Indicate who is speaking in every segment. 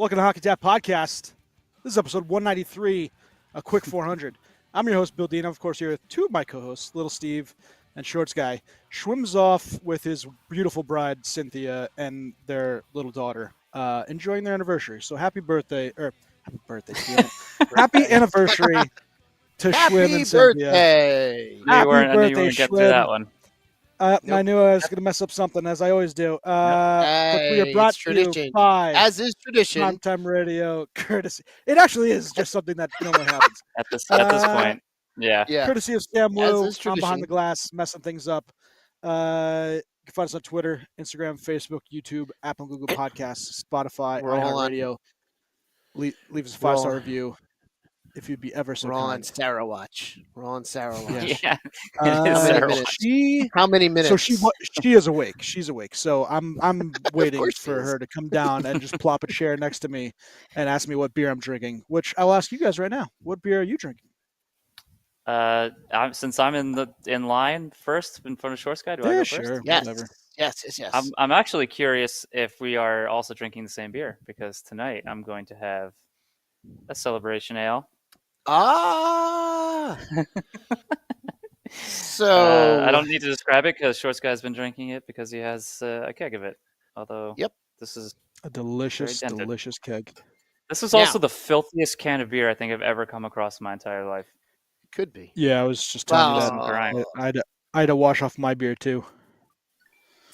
Speaker 1: Welcome to Hockey Tap Podcast. This is episode 193, a quick 400. I'm your host, Bill Dean. Of course, here with two of my co-hosts, Little Steve and Shorts Guy. Schwims off with his beautiful bride, Cynthia, and their little daughter, enjoying their anniversary. So happy birthday, happy anniversary to Schwim and Cynthia.
Speaker 2: Birthday!
Speaker 1: Happy
Speaker 3: I knew you
Speaker 1: birthday,
Speaker 3: weren't getting through that one.
Speaker 1: I knew I was going to mess up something, as I always do. But we are brought to you by
Speaker 2: as is tradition.
Speaker 1: Primetime Radio, courtesy. It actually is just something that normally happens.
Speaker 3: At this point, yeah.
Speaker 1: Courtesy of Sam Wu,
Speaker 2: is
Speaker 1: I'm behind
Speaker 2: tradition.
Speaker 1: the glass, messing things up. You can find us on Twitter, Instagram, Facebook, YouTube, Apple, Google Podcasts, Spotify,
Speaker 2: We're all on.
Speaker 1: iHeartRadio. Leave us a
Speaker 2: We're
Speaker 1: 5-star
Speaker 2: all-
Speaker 1: review if you'd be ever so
Speaker 2: We're on
Speaker 1: kind.
Speaker 2: Sarah Watch. We're on Sarah Watch.
Speaker 3: Yeah.
Speaker 1: Uh,
Speaker 3: It is Sarah
Speaker 2: minutes?
Speaker 3: Watch.
Speaker 2: How many minutes?
Speaker 1: So she is awake. She's awake. So I'm waiting
Speaker 2: course she
Speaker 1: for
Speaker 2: is.
Speaker 1: her to come down and just plop a chair next to me and ask me what beer I'm drinking. Which I'll ask you guys right now. What beer are you drinking?
Speaker 3: Since I'm in line first in front of Shorts Guy, do I go first?
Speaker 1: sure.
Speaker 2: yes.
Speaker 1: Whatever.
Speaker 2: Yes.
Speaker 3: I'm actually curious if we are also drinking the same beer, because tonight I'm going to have a celebration ale.
Speaker 2: Ah. So
Speaker 3: I don't need to describe it because Shorts Guy's been drinking it because he has a keg of it. Although,
Speaker 2: Yep.
Speaker 3: this is
Speaker 1: A delicious,
Speaker 3: Very dented.
Speaker 1: delicious keg.
Speaker 3: also the filthiest can of beer I think I've ever come across in my entire life.
Speaker 2: could be.
Speaker 1: Yeah, I was just telling you
Speaker 3: Some
Speaker 1: that.
Speaker 3: grind.
Speaker 1: I had to wash off my beer too.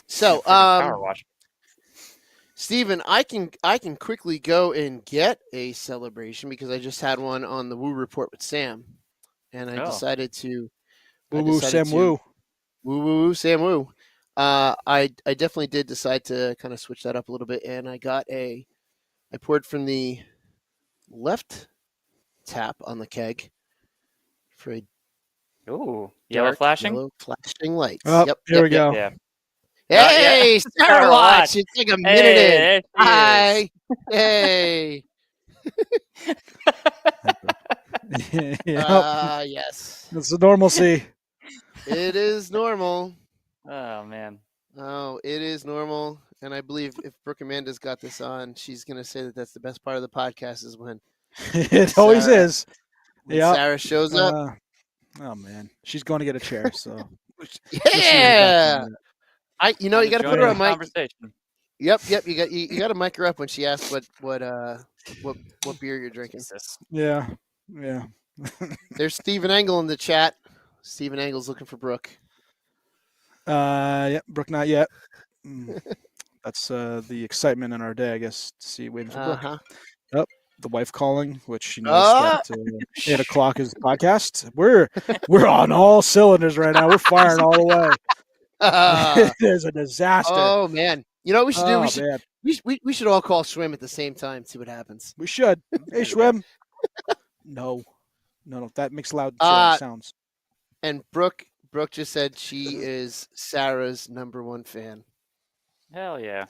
Speaker 2: So,
Speaker 3: Power wash.
Speaker 2: Steven, I can quickly go and get a celebration because I just had one on the Woo Report with Sam, and I decided to.
Speaker 1: Woo woo, Sam Woo.
Speaker 2: Woo, Sam Woo. I definitely did decide to kind of switch that up a little bit, and I poured from the left tap on the keg for a
Speaker 3: Ooh, yellow
Speaker 2: dark
Speaker 3: flashing.
Speaker 2: yellow flashing lights.
Speaker 1: Oh, here we go.
Speaker 3: Yeah.
Speaker 2: Hey, Sarah
Speaker 3: Sarah
Speaker 2: Watch.
Speaker 3: Watch.
Speaker 2: It's like a minute in.
Speaker 3: Hey, there she is.
Speaker 2: Hi. Hey.
Speaker 1: Yep.
Speaker 2: Yes.
Speaker 1: It's the normalcy.
Speaker 2: It is normal.
Speaker 3: Oh man.
Speaker 2: Oh, it is normal. And I believe if Brooke Amanda's got this on, she's going to say that that's the best part of the podcast is when
Speaker 1: It always
Speaker 2: Sarah-
Speaker 1: is. Yeah.
Speaker 2: Sarah shows up.
Speaker 1: Oh man, she's going to get a chair. So
Speaker 2: Yeah. You got to put her
Speaker 3: Joining
Speaker 2: on
Speaker 3: the
Speaker 2: mic.
Speaker 3: conversation.
Speaker 2: Yep. You got to mic her up when she asks what beer you're drinking.
Speaker 3: Jesus.
Speaker 1: yeah.
Speaker 2: There's Stephen Engel in the chat. Stephen Engel's looking for Brooke.
Speaker 1: Yeah. Brooke, not yet. That's the excitement in our day, I guess. To see waiting for Brooke.
Speaker 2: Uh-huh.
Speaker 1: The wife calling, which she knows that 8 o'clock is the podcast. We're on all cylinders right now. We're firing all the way. It is a disaster.
Speaker 2: Oh man! You know what we should do?
Speaker 1: Man.
Speaker 2: We should all call Swim at the same time. See what happens.
Speaker 1: We should. Hey, Schwim. No. That makes loud sounds.
Speaker 2: And Brooke just said she is Sarah's number one fan.
Speaker 3: Hell yeah.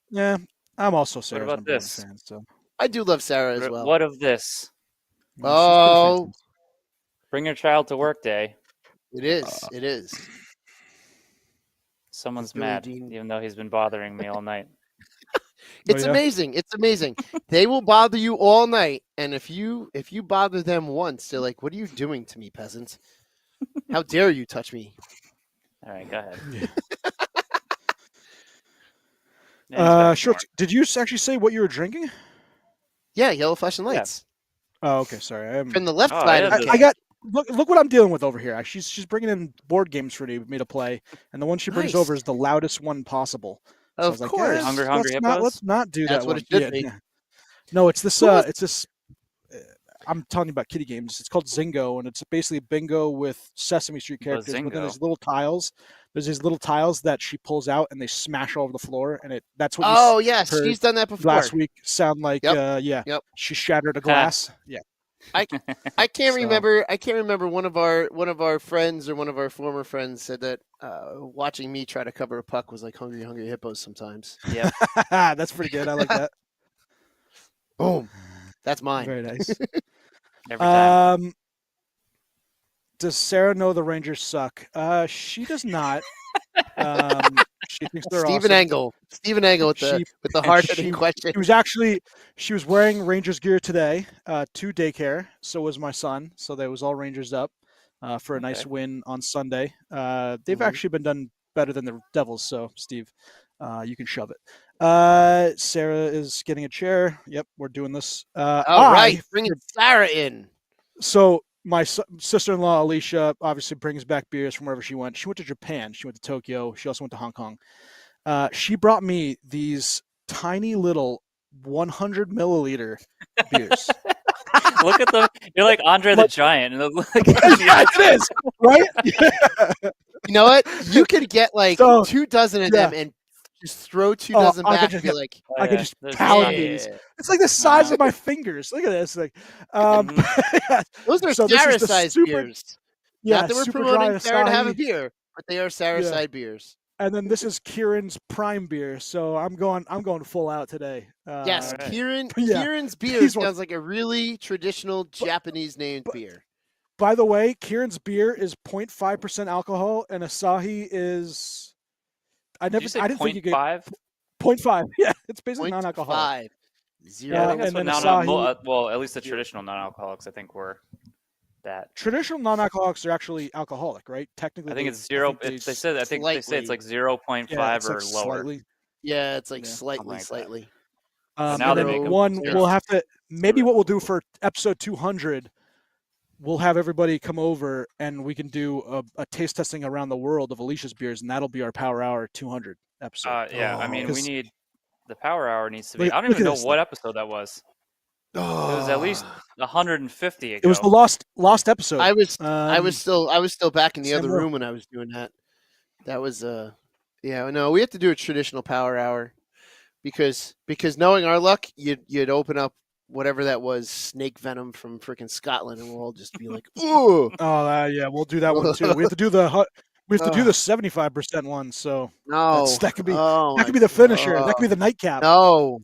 Speaker 1: Yeah, I'm also Sarah's
Speaker 3: about
Speaker 1: number one
Speaker 3: this?
Speaker 1: fan. So.
Speaker 2: I do love Sarah as well.
Speaker 3: What of this?
Speaker 1: Yeah, she's
Speaker 2: Oh.
Speaker 1: pretty
Speaker 3: Bring your child to work day.
Speaker 2: It is. It is.
Speaker 3: Someone's
Speaker 2: Billy
Speaker 3: mad,
Speaker 2: Dean.
Speaker 3: even though he's been bothering me all night.
Speaker 2: It's
Speaker 1: yeah?
Speaker 2: amazing. It's amazing. They will bother you all night, and if you bother them once, they're like, "What are you doing to me, peasant? How dare you touch me?"
Speaker 3: All right, go ahead.
Speaker 1: Yeah.
Speaker 3: Yeah,
Speaker 1: Shorts, did you actually say what you were drinking?
Speaker 2: Yeah, yellow flashing lights
Speaker 1: Oh, okay. Sorry.
Speaker 2: from the left
Speaker 3: Oh,
Speaker 2: side.
Speaker 3: yeah,
Speaker 2: of the
Speaker 3: the-
Speaker 1: I
Speaker 2: keg.
Speaker 1: got look what I'm dealing with over here. She's bringing in board games for me to play, and the one she brings
Speaker 2: Nice.
Speaker 1: over is the loudest one possible. So I
Speaker 2: Of
Speaker 1: was like,
Speaker 2: course.
Speaker 1: "Yes,
Speaker 3: Hungry
Speaker 1: let's
Speaker 3: Hippos?
Speaker 1: not do
Speaker 2: That's
Speaker 1: that.
Speaker 2: what
Speaker 1: one."
Speaker 2: it should
Speaker 1: Yeah,
Speaker 2: be.
Speaker 1: yeah. No, it's this.
Speaker 2: Who was-
Speaker 1: It's this. I'm telling you about kiddie games. It's called Zingo, and it's basically bingo with Sesame Street characters. But then
Speaker 3: Zingo?
Speaker 1: there's little tiles. There's these little tiles that she pulls out, and they smash all over the floor, and that's what you
Speaker 2: Oh yes,
Speaker 1: heard
Speaker 2: she's done that before.
Speaker 1: last week sound like.
Speaker 2: Yep.
Speaker 1: Yeah.
Speaker 2: Yep.
Speaker 1: She shattered a glass. Yeah.
Speaker 2: I can't
Speaker 1: So-
Speaker 2: remember. I can't remember one of our friends or one of our former friends said that watching me try to cover a puck was like hungry hippos sometimes.
Speaker 3: Yep.
Speaker 1: That's pretty good. I like that.
Speaker 2: Boom. That's mine.
Speaker 1: Very nice.
Speaker 3: Every time.
Speaker 1: Does Sarah know the Rangers suck? She does not. She thinks they're
Speaker 2: Stephen
Speaker 1: awesome.
Speaker 2: Angle. Stephen Angle with the
Speaker 1: And
Speaker 2: hard-hitting question.
Speaker 1: She was wearing Rangers gear today to daycare. So was my son. So they was all Rangers up for a nice
Speaker 3: Okay.
Speaker 1: win on Sunday. They've
Speaker 2: Mhm.
Speaker 1: actually been done better than the Devils. So Steve, you can shove it. Sarah is getting a chair. Yep, we're doing this.
Speaker 2: All right, bringing Sarah in.
Speaker 1: So my sister-in-law Alicia obviously brings back beers from wherever she went. She went to Japan. She went to Tokyo. She also went to Hong Kong. She brought me these tiny little 100 milliliter beers.
Speaker 3: Look at them. You're like Andre the Giant. And
Speaker 1: Yeah, it is, right?
Speaker 2: You know what? You could get like
Speaker 1: So,
Speaker 2: 2 dozen of them and just throw 2 dozen
Speaker 1: I could
Speaker 2: back
Speaker 1: just
Speaker 2: and be like,
Speaker 1: I could just
Speaker 3: there's
Speaker 1: pound
Speaker 3: the-
Speaker 1: these. It's like the size of my fingers. Look at this. Like,
Speaker 2: those are
Speaker 1: so this is the
Speaker 2: Sarah-sized
Speaker 1: super-
Speaker 2: beers.
Speaker 1: Yeah,
Speaker 2: Not that we're
Speaker 1: super
Speaker 2: promoting
Speaker 1: dry
Speaker 2: Sarah to have a
Speaker 1: Asahi.
Speaker 2: beer, but they are Sarah-side beers.
Speaker 1: And then this is Kieran's prime beer. So I'm going full out today.
Speaker 2: Yes,
Speaker 3: Alright.
Speaker 2: Kieran's beer
Speaker 1: These ones-
Speaker 2: sounds like a really traditional Japanese-named beer.
Speaker 1: By the way, Kieran's beer is 0.5% alcohol, and Asahi is. I
Speaker 3: Did you say
Speaker 1: didn't think you could
Speaker 3: 0.5?
Speaker 1: 0.5. Yeah, it's basically non-alcoholic.
Speaker 2: 0.5.
Speaker 3: Yeah, I
Speaker 2: Zero.
Speaker 3: think that's
Speaker 1: and
Speaker 3: what
Speaker 1: then Asahi-
Speaker 3: well, at least the traditional non-alcoholics, I think, were that.
Speaker 1: Traditional non-alcoholics are actually alcoholic, right? Technically,
Speaker 3: I think it's zero.
Speaker 1: think
Speaker 3: They said. I think they say it's like 0.5
Speaker 1: yeah, it's
Speaker 3: or
Speaker 1: like
Speaker 3: lower.
Speaker 1: slightly.
Speaker 2: Yeah, it's like
Speaker 1: Yeah,
Speaker 2: slightly,
Speaker 3: like that.
Speaker 2: slightly.
Speaker 3: But now
Speaker 1: And
Speaker 3: they
Speaker 1: then
Speaker 3: make 'em
Speaker 1: one,
Speaker 3: zero.
Speaker 1: we'll have to maybe what we'll do for episode 200. We'll have everybody come over and we can do a taste testing around the world of Alicia's beers, and that'll be our Power Hour 200 episode.
Speaker 3: Yeah, I mean, we
Speaker 1: 'Cause-
Speaker 3: need the power hour needs to be.
Speaker 1: Look-
Speaker 3: I don't
Speaker 1: look
Speaker 3: even
Speaker 1: at
Speaker 3: know
Speaker 1: this
Speaker 3: what episode that was. It was at least 150 ago.
Speaker 1: It was the lost episode.
Speaker 2: I was still back in the
Speaker 1: Sam
Speaker 2: other
Speaker 1: Will.
Speaker 2: room when I was doing that. That was yeah, no, we have to do a traditional power hour because knowing our luck, you'd open up whatever that was, snake venom from freaking Scotland, and we'll all just be like, ooh.
Speaker 1: Yeah, we'll do that one too. We have to do the 75% one. So
Speaker 2: No,
Speaker 1: that could be
Speaker 2: oh
Speaker 1: that could
Speaker 2: my
Speaker 1: be the finisher.
Speaker 2: God.
Speaker 1: That could be the nightcap.
Speaker 2: No.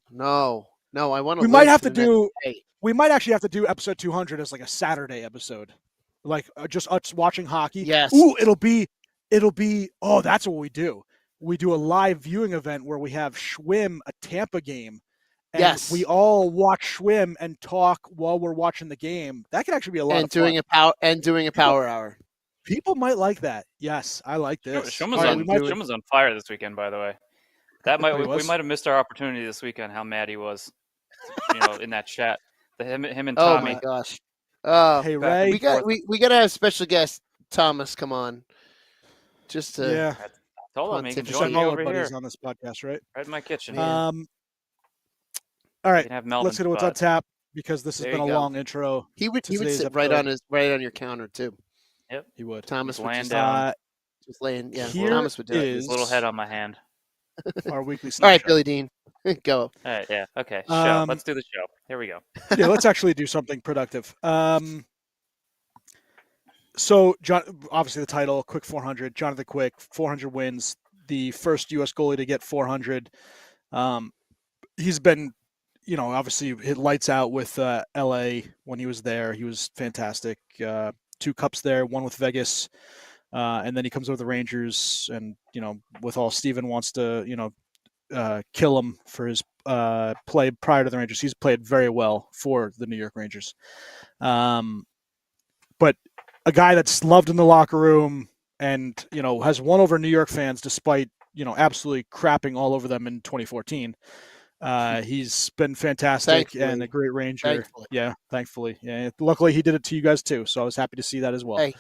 Speaker 2: I want to.
Speaker 1: We might have to do.
Speaker 2: Hey,
Speaker 1: We might actually have to do episode 200 as like a Saturday episode, like just us watching hockey.
Speaker 2: yes.
Speaker 1: Ooh, it'll be. Oh, that's what we do. We do a live viewing event where we have Schwim a Tampa game, and
Speaker 2: Yes.
Speaker 1: we all watch Schwim and talk while we're watching the game. That could actually be a lot
Speaker 2: and
Speaker 1: of fun.
Speaker 2: doing a power hour.
Speaker 1: People might like that. Yes, I like this.
Speaker 3: Schwimmer's
Speaker 1: All right,
Speaker 3: on,
Speaker 1: we might-
Speaker 3: Schwimmer's on fire this weekend, by the way. That might
Speaker 1: Oh, he
Speaker 3: we
Speaker 1: was?
Speaker 3: might have missed our opportunity this weekend. How mad he was, in that chat. Him and
Speaker 2: Oh
Speaker 3: Tommy.
Speaker 2: my gosh. Oh,
Speaker 1: Hey,
Speaker 3: back and
Speaker 1: Ray.
Speaker 2: we gotta have special guest Thomas come on. Just to
Speaker 1: Yeah,
Speaker 3: Told him he can
Speaker 2: Pontificate.
Speaker 3: join
Speaker 1: send
Speaker 3: me
Speaker 1: all our
Speaker 3: over
Speaker 1: buddies
Speaker 3: here,
Speaker 1: on this podcast, right?
Speaker 3: right in my kitchen.
Speaker 2: Yeah.
Speaker 1: All
Speaker 3: We
Speaker 1: right,
Speaker 3: can have
Speaker 1: let's
Speaker 3: Melvin's
Speaker 1: get to what's on
Speaker 3: spot.
Speaker 1: tap because this has
Speaker 3: There
Speaker 1: been a
Speaker 3: you go.
Speaker 1: long intro.
Speaker 2: he would
Speaker 1: today's
Speaker 2: sit right
Speaker 1: episode.
Speaker 2: on your counter too.
Speaker 1: He would.
Speaker 2: Thomas
Speaker 3: He's
Speaker 2: would
Speaker 3: laying
Speaker 2: just,
Speaker 3: down.
Speaker 2: just laying. Yeah,
Speaker 1: Here
Speaker 2: Thomas would do it.
Speaker 1: is
Speaker 3: His little head on my hand.
Speaker 1: our weekly
Speaker 2: All right,
Speaker 1: snapshot.
Speaker 2: Billy Dean, go.
Speaker 3: All right, yeah, okay. Show.
Speaker 1: Um,
Speaker 3: Let's do the show. Here we go.
Speaker 1: Yeah, let's actually do something productive. So, John, obviously the title, Quick 400, Jonathan Quick, 400 wins, the first U.S. goalie to get 400. He's been, obviously hit lights out with L.A. when he was there. He was fantastic. 2 cups there, one with Vegas, and then he comes over the Rangers, and with all Steven wants to, kill him for his play prior to the Rangers. He's played very well for the New York Rangers. But a guy that's loved in the locker room and, has won over New York fans despite, absolutely crapping all over them in 2014. He's been fantastic and a great Ranger.
Speaker 2: Thankfully.
Speaker 1: Yeah, thankfully. Yeah, luckily he did it to you guys too, so I was happy to see that as well.
Speaker 2: Hey,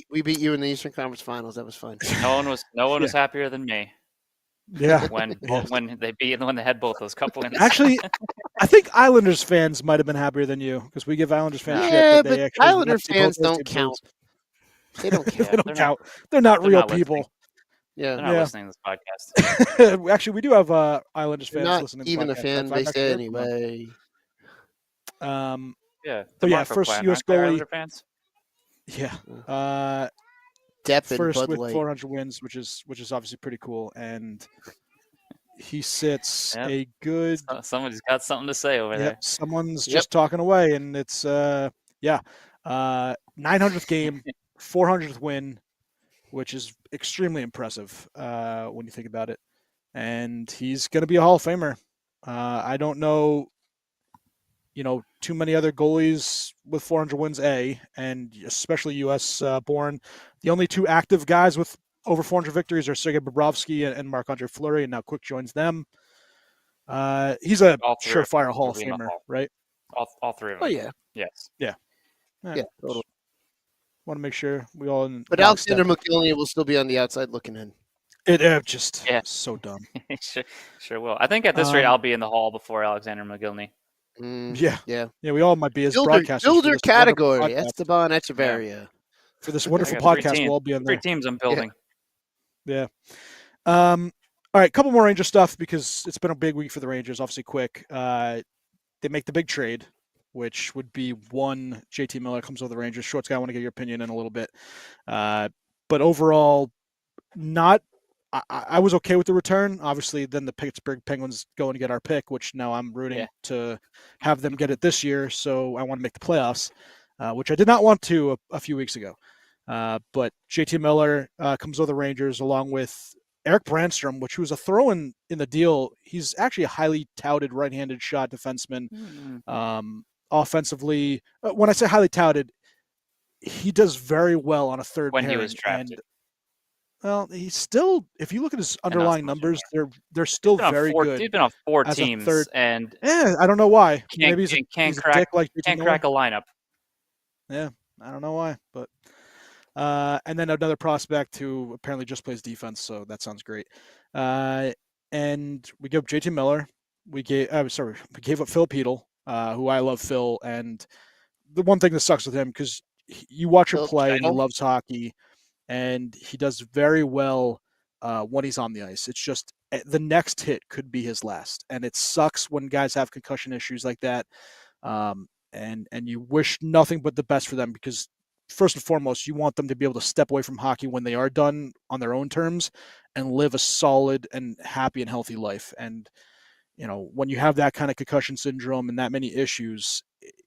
Speaker 2: we beat you in the Eastern Conference Finals. That was fun.
Speaker 3: No one was happier than me
Speaker 1: yeah.
Speaker 3: when they had both those cup wins.
Speaker 1: Actually, I think Islanders fans might have been happier than you because we give Islanders fans shit.
Speaker 2: Yeah,
Speaker 1: But they
Speaker 2: but
Speaker 1: actually
Speaker 2: Islander
Speaker 1: went to both
Speaker 2: fans
Speaker 1: those
Speaker 2: don't
Speaker 1: teams.
Speaker 2: count. They don't
Speaker 1: They
Speaker 2: count.
Speaker 1: don't
Speaker 3: They're not-
Speaker 1: count. They're not
Speaker 3: they're
Speaker 1: real
Speaker 3: not listening.
Speaker 1: people.
Speaker 2: Yeah,
Speaker 3: They're not
Speaker 1: Yeah.
Speaker 3: listening to this podcast.
Speaker 1: Actually, we do have Islanders
Speaker 2: they're
Speaker 1: fans
Speaker 2: not
Speaker 1: listening. to
Speaker 2: even
Speaker 1: the
Speaker 2: a
Speaker 1: podcast.
Speaker 2: fan
Speaker 1: I've
Speaker 2: base
Speaker 1: actually heard from them.
Speaker 2: anyway.
Speaker 3: Yeah.
Speaker 1: But yeah,
Speaker 3: DeMarco
Speaker 1: first
Speaker 3: Clan,
Speaker 1: US
Speaker 3: aren't they
Speaker 1: goalie-
Speaker 3: Islander fans?
Speaker 1: Yeah.
Speaker 2: Depp and
Speaker 1: First
Speaker 2: Bud
Speaker 1: with
Speaker 2: Light.
Speaker 1: 400 wins, which is obviously pretty cool, and he sits
Speaker 3: Yep.
Speaker 1: a good.
Speaker 3: Somebody's got something to say over there.
Speaker 1: Someone's
Speaker 2: Yep.
Speaker 1: just talking away, and it's 900th game, 400th win. which is extremely impressive when you think about it. And he's going to be a Hall of Famer. I don't know, too many other goalies with 400 wins, and especially U.S. Born. The only two active guys with over 400 victories are Sergei Bobrovsky and Marc-Andre Fleury, and now Quick joins them. He's a
Speaker 3: All three
Speaker 1: surefire Hall
Speaker 3: will
Speaker 1: of
Speaker 3: be in the
Speaker 1: Famer,
Speaker 3: Hall.
Speaker 1: right?
Speaker 3: All three of
Speaker 2: Oh
Speaker 3: them.
Speaker 2: yeah,
Speaker 3: Yes.
Speaker 1: Yeah,
Speaker 2: totally.
Speaker 1: Want to make sure we all.
Speaker 2: But Alexander McGillney will still be on the outside looking in.
Speaker 1: It just
Speaker 3: Yeah.
Speaker 1: so dumb.
Speaker 3: sure will. I think at this rate, I'll be in the Hall before Alexander McGillney.
Speaker 2: Yeah.
Speaker 1: We all might be as broadcasters.
Speaker 2: Builder
Speaker 1: for this
Speaker 2: category.
Speaker 1: wonderful podcast.
Speaker 2: Esteban Echeverria.
Speaker 1: For this
Speaker 3: I
Speaker 1: wonderful
Speaker 3: got
Speaker 1: podcast, we'll all be in there.
Speaker 3: 3 teams I'm building.
Speaker 1: Yeah. All right, couple more Ranger stuff because it's been a big week for the Rangers. Obviously, quick. They make the big trade, which would be one JT Miller comes over the Rangers. Shorts guy, I want to get your opinion in a little bit. But overall, not. I was okay with the return. Obviously, then the Pittsburgh Penguins go and get our pick, which now I'm rooting to have them get it this year. So I want to make the playoffs, which I did not want to a few weeks ago. But JT Miller comes over the Rangers along with Eric Brandstrom, which was a throw-in in the deal. He's actually a highly touted right-handed shot defenseman. Offensively, when I say highly touted, he does very well on a third
Speaker 3: when
Speaker 1: pairing.
Speaker 3: He was drafted.
Speaker 1: Well, he's still. If you look at his underlying numbers, they're still very good.
Speaker 3: He's been on 4 teams, and
Speaker 1: I don't know why. Maybe he's
Speaker 3: can't
Speaker 1: a dick like
Speaker 3: can't crack a lineup.
Speaker 1: Yeah, I don't know why, but and then another prospect who apparently just plays defense, so that sounds great. And we give up JT Miller. We gave up Phil Peedle, who I love Phil, and the one thing that sucks with him because you watch him play and he loves hockey. And he does very well when he's on the ice. It's just the next hit could be his last, and it sucks when guys have concussion issues like that. And you wish nothing but the best for them because first and foremost, you want them to be able to step away from hockey when they are done on their own terms and live a solid and happy and healthy life. And when you have that kind of concussion syndrome and that many issues,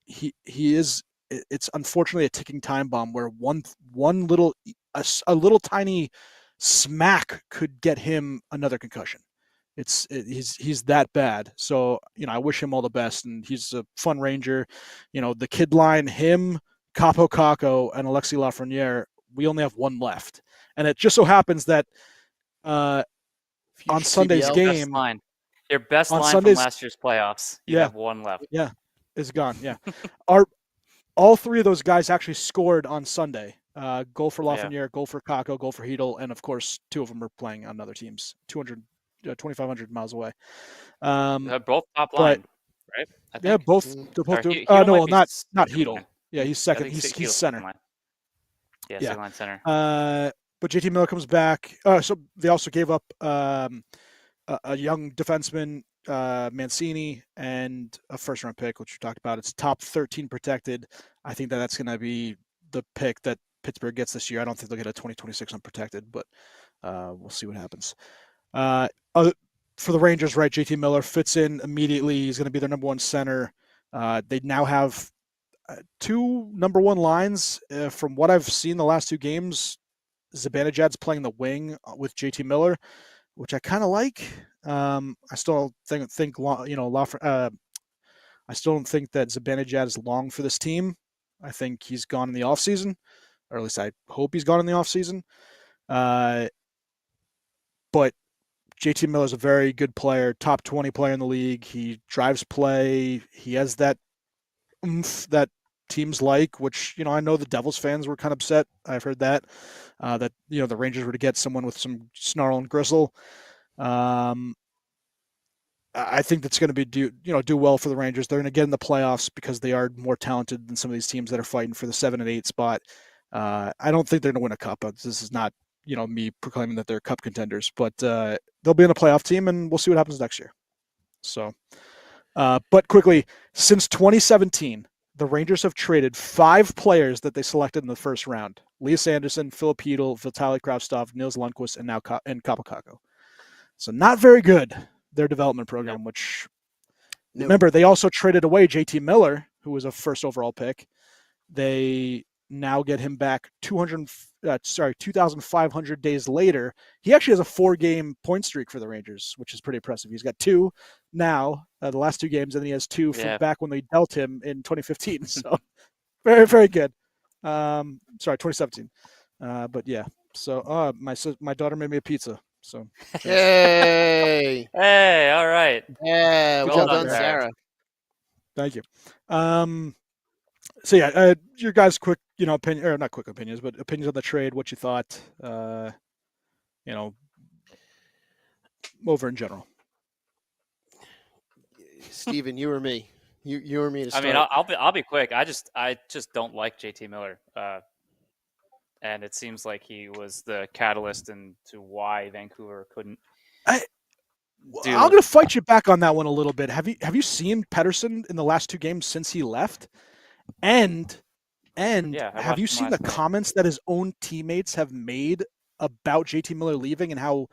Speaker 1: he is. It's unfortunately a ticking time bomb where one little a little tiny smack could get him another concussion. He's that bad. So I wish him all the best, and he's a fun Ranger. The kid line, him, Capo Caco, and Alexis Lafreniere. We only have one left, and it just so happens that on Sunday's game,
Speaker 3: your best line from last year's playoffs, you have one left.
Speaker 1: Yeah, it's gone. Yeah, all three of those guys actually scored on Sunday. Goal for Lafreniere, goal for Caco, goal for Hedel, and of course, two of them are playing on other teams, 2,500 miles away.
Speaker 3: Both top line, right? I think.
Speaker 1: Yeah, both. No, not Hedel. Yeah, he's second. He's center.
Speaker 3: Second line center.
Speaker 1: But JT Miller comes back. So they also gave up a young defenseman, Mancini, and a first-round pick, which we talked about. It's top 13 protected. I think that's going to be the pick that Pittsburgh gets this year. I don't think they'll get a 2026 unprotected, but we'll see what happens. For the Rangers, right, JT Miller fits in immediately. He's going to be their number one center. They now have 2 number one lines. From what I've seen the last 2 games, Zibanejad's playing the wing with JT Miller, which I kind of like. I still think I still don't think that Zibanejad is long for this team. I think he's gone in the offseason, or at least I hope he's gone in the offseason. But JT Miller is a very good player, top 20 player in the league. He drives play. He has that oomph that teams like, which, I know the Devils fans were kind of upset. I've heard that the Rangers were to get someone with some snarl and gristle. I think that's going to be do well for the Rangers. They're going to get in the playoffs because they are more talented than some of these teams that are fighting for the 7 and 8 spot. I don't think they're going to win a cup. This is not me proclaiming that they're cup contenders, but they'll be in a playoff team, and we'll see what happens next year. So, but quickly, since 2017, the Rangers have traded 5 players that they selected in the first round: Elias Anderson, Filip Hedel, Vitaly Kravtsov, Nils Lundqvist, and now Capo Caco. So not very good. Their development program, which remember they also traded away JT Miller, who was a first overall pick. They now get him back 2,500 days later. He actually has a 4-game point streak for the Rangers, which is pretty impressive. He's got 2 now, the last 2 games, and then he has 2 from back when they dealt him in 2015. So very, very good. 2017. But yeah. So my daughter made me a pizza. So
Speaker 2: Yay!
Speaker 3: Hey, all right.
Speaker 2: Yeah,
Speaker 1: Good
Speaker 2: well
Speaker 1: job,
Speaker 2: done,
Speaker 1: Sarah.
Speaker 2: Sarah.
Speaker 1: Thank you. So yeah, your guys' quick, opinion, or not quick opinions, but opinions on the trade. What you thought, over in general.
Speaker 2: Steven, you or me? You or me to start?
Speaker 3: I mean, I'll be quick. I just don't like JT Miller, and it seems like he was the catalyst into why Vancouver couldn't.
Speaker 1: I'm going to fight you back on that one a little bit. Have you seen Pettersson in the last 2 games since he left? And have you seen the comments that his own teammates have made about JT Miller leaving and how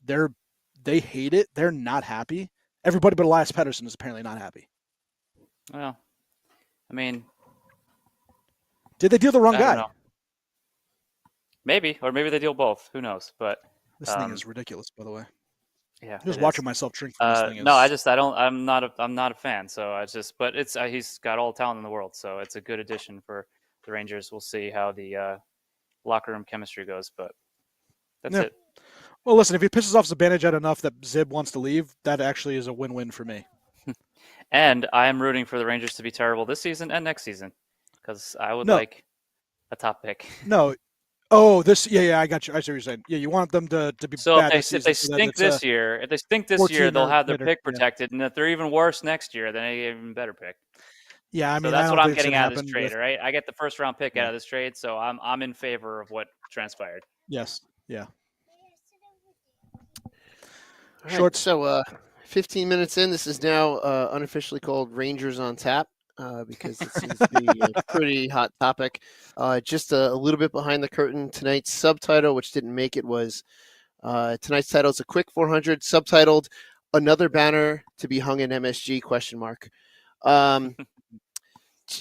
Speaker 1: they hate it? They're not happy. Everybody but Elias Pettersson is apparently not happy.
Speaker 3: Well, I mean,
Speaker 1: did they deal the wrong
Speaker 3: I
Speaker 1: guy?
Speaker 3: don't know. Maybe, or maybe they deal both. Who knows? But
Speaker 1: this thing is ridiculous, by the way.
Speaker 3: Yeah,
Speaker 1: just watching myself drink from this thing.
Speaker 3: No, I'm not a fan. So but it's he's got all the talent in the world. So it's a good addition for the Rangers. We'll see how the locker room chemistry goes, but that's it.
Speaker 1: Well, listen, if he pisses off Zibanejad enough that Zib wants to leave, that actually is a win-win for me.
Speaker 3: And I am rooting for the Rangers to be terrible this season and next season because I would like a top pick.
Speaker 1: No. Oh, yeah, I got you. I see what you're saying. Yeah, you want them to be
Speaker 3: so
Speaker 1: bad
Speaker 3: if they stink this year, they'll have their pick protected, and if they're even worse next year, then they get an even better pick.
Speaker 1: Yeah, I mean,
Speaker 3: so that's what I'm getting out of this trade, right? I get the first round pick out of this trade, so I'm in favor of what transpired.
Speaker 1: Yes. Yeah.
Speaker 2: Right, short. So 15 minutes in, this is now unofficially called Rangers on Tap. Because it seems to be a pretty hot topic. Just a little bit behind the curtain, tonight's subtitle, which didn't make it, was tonight's title is a quick 400, subtitled "Another Banner to be Hung in MSG?" ?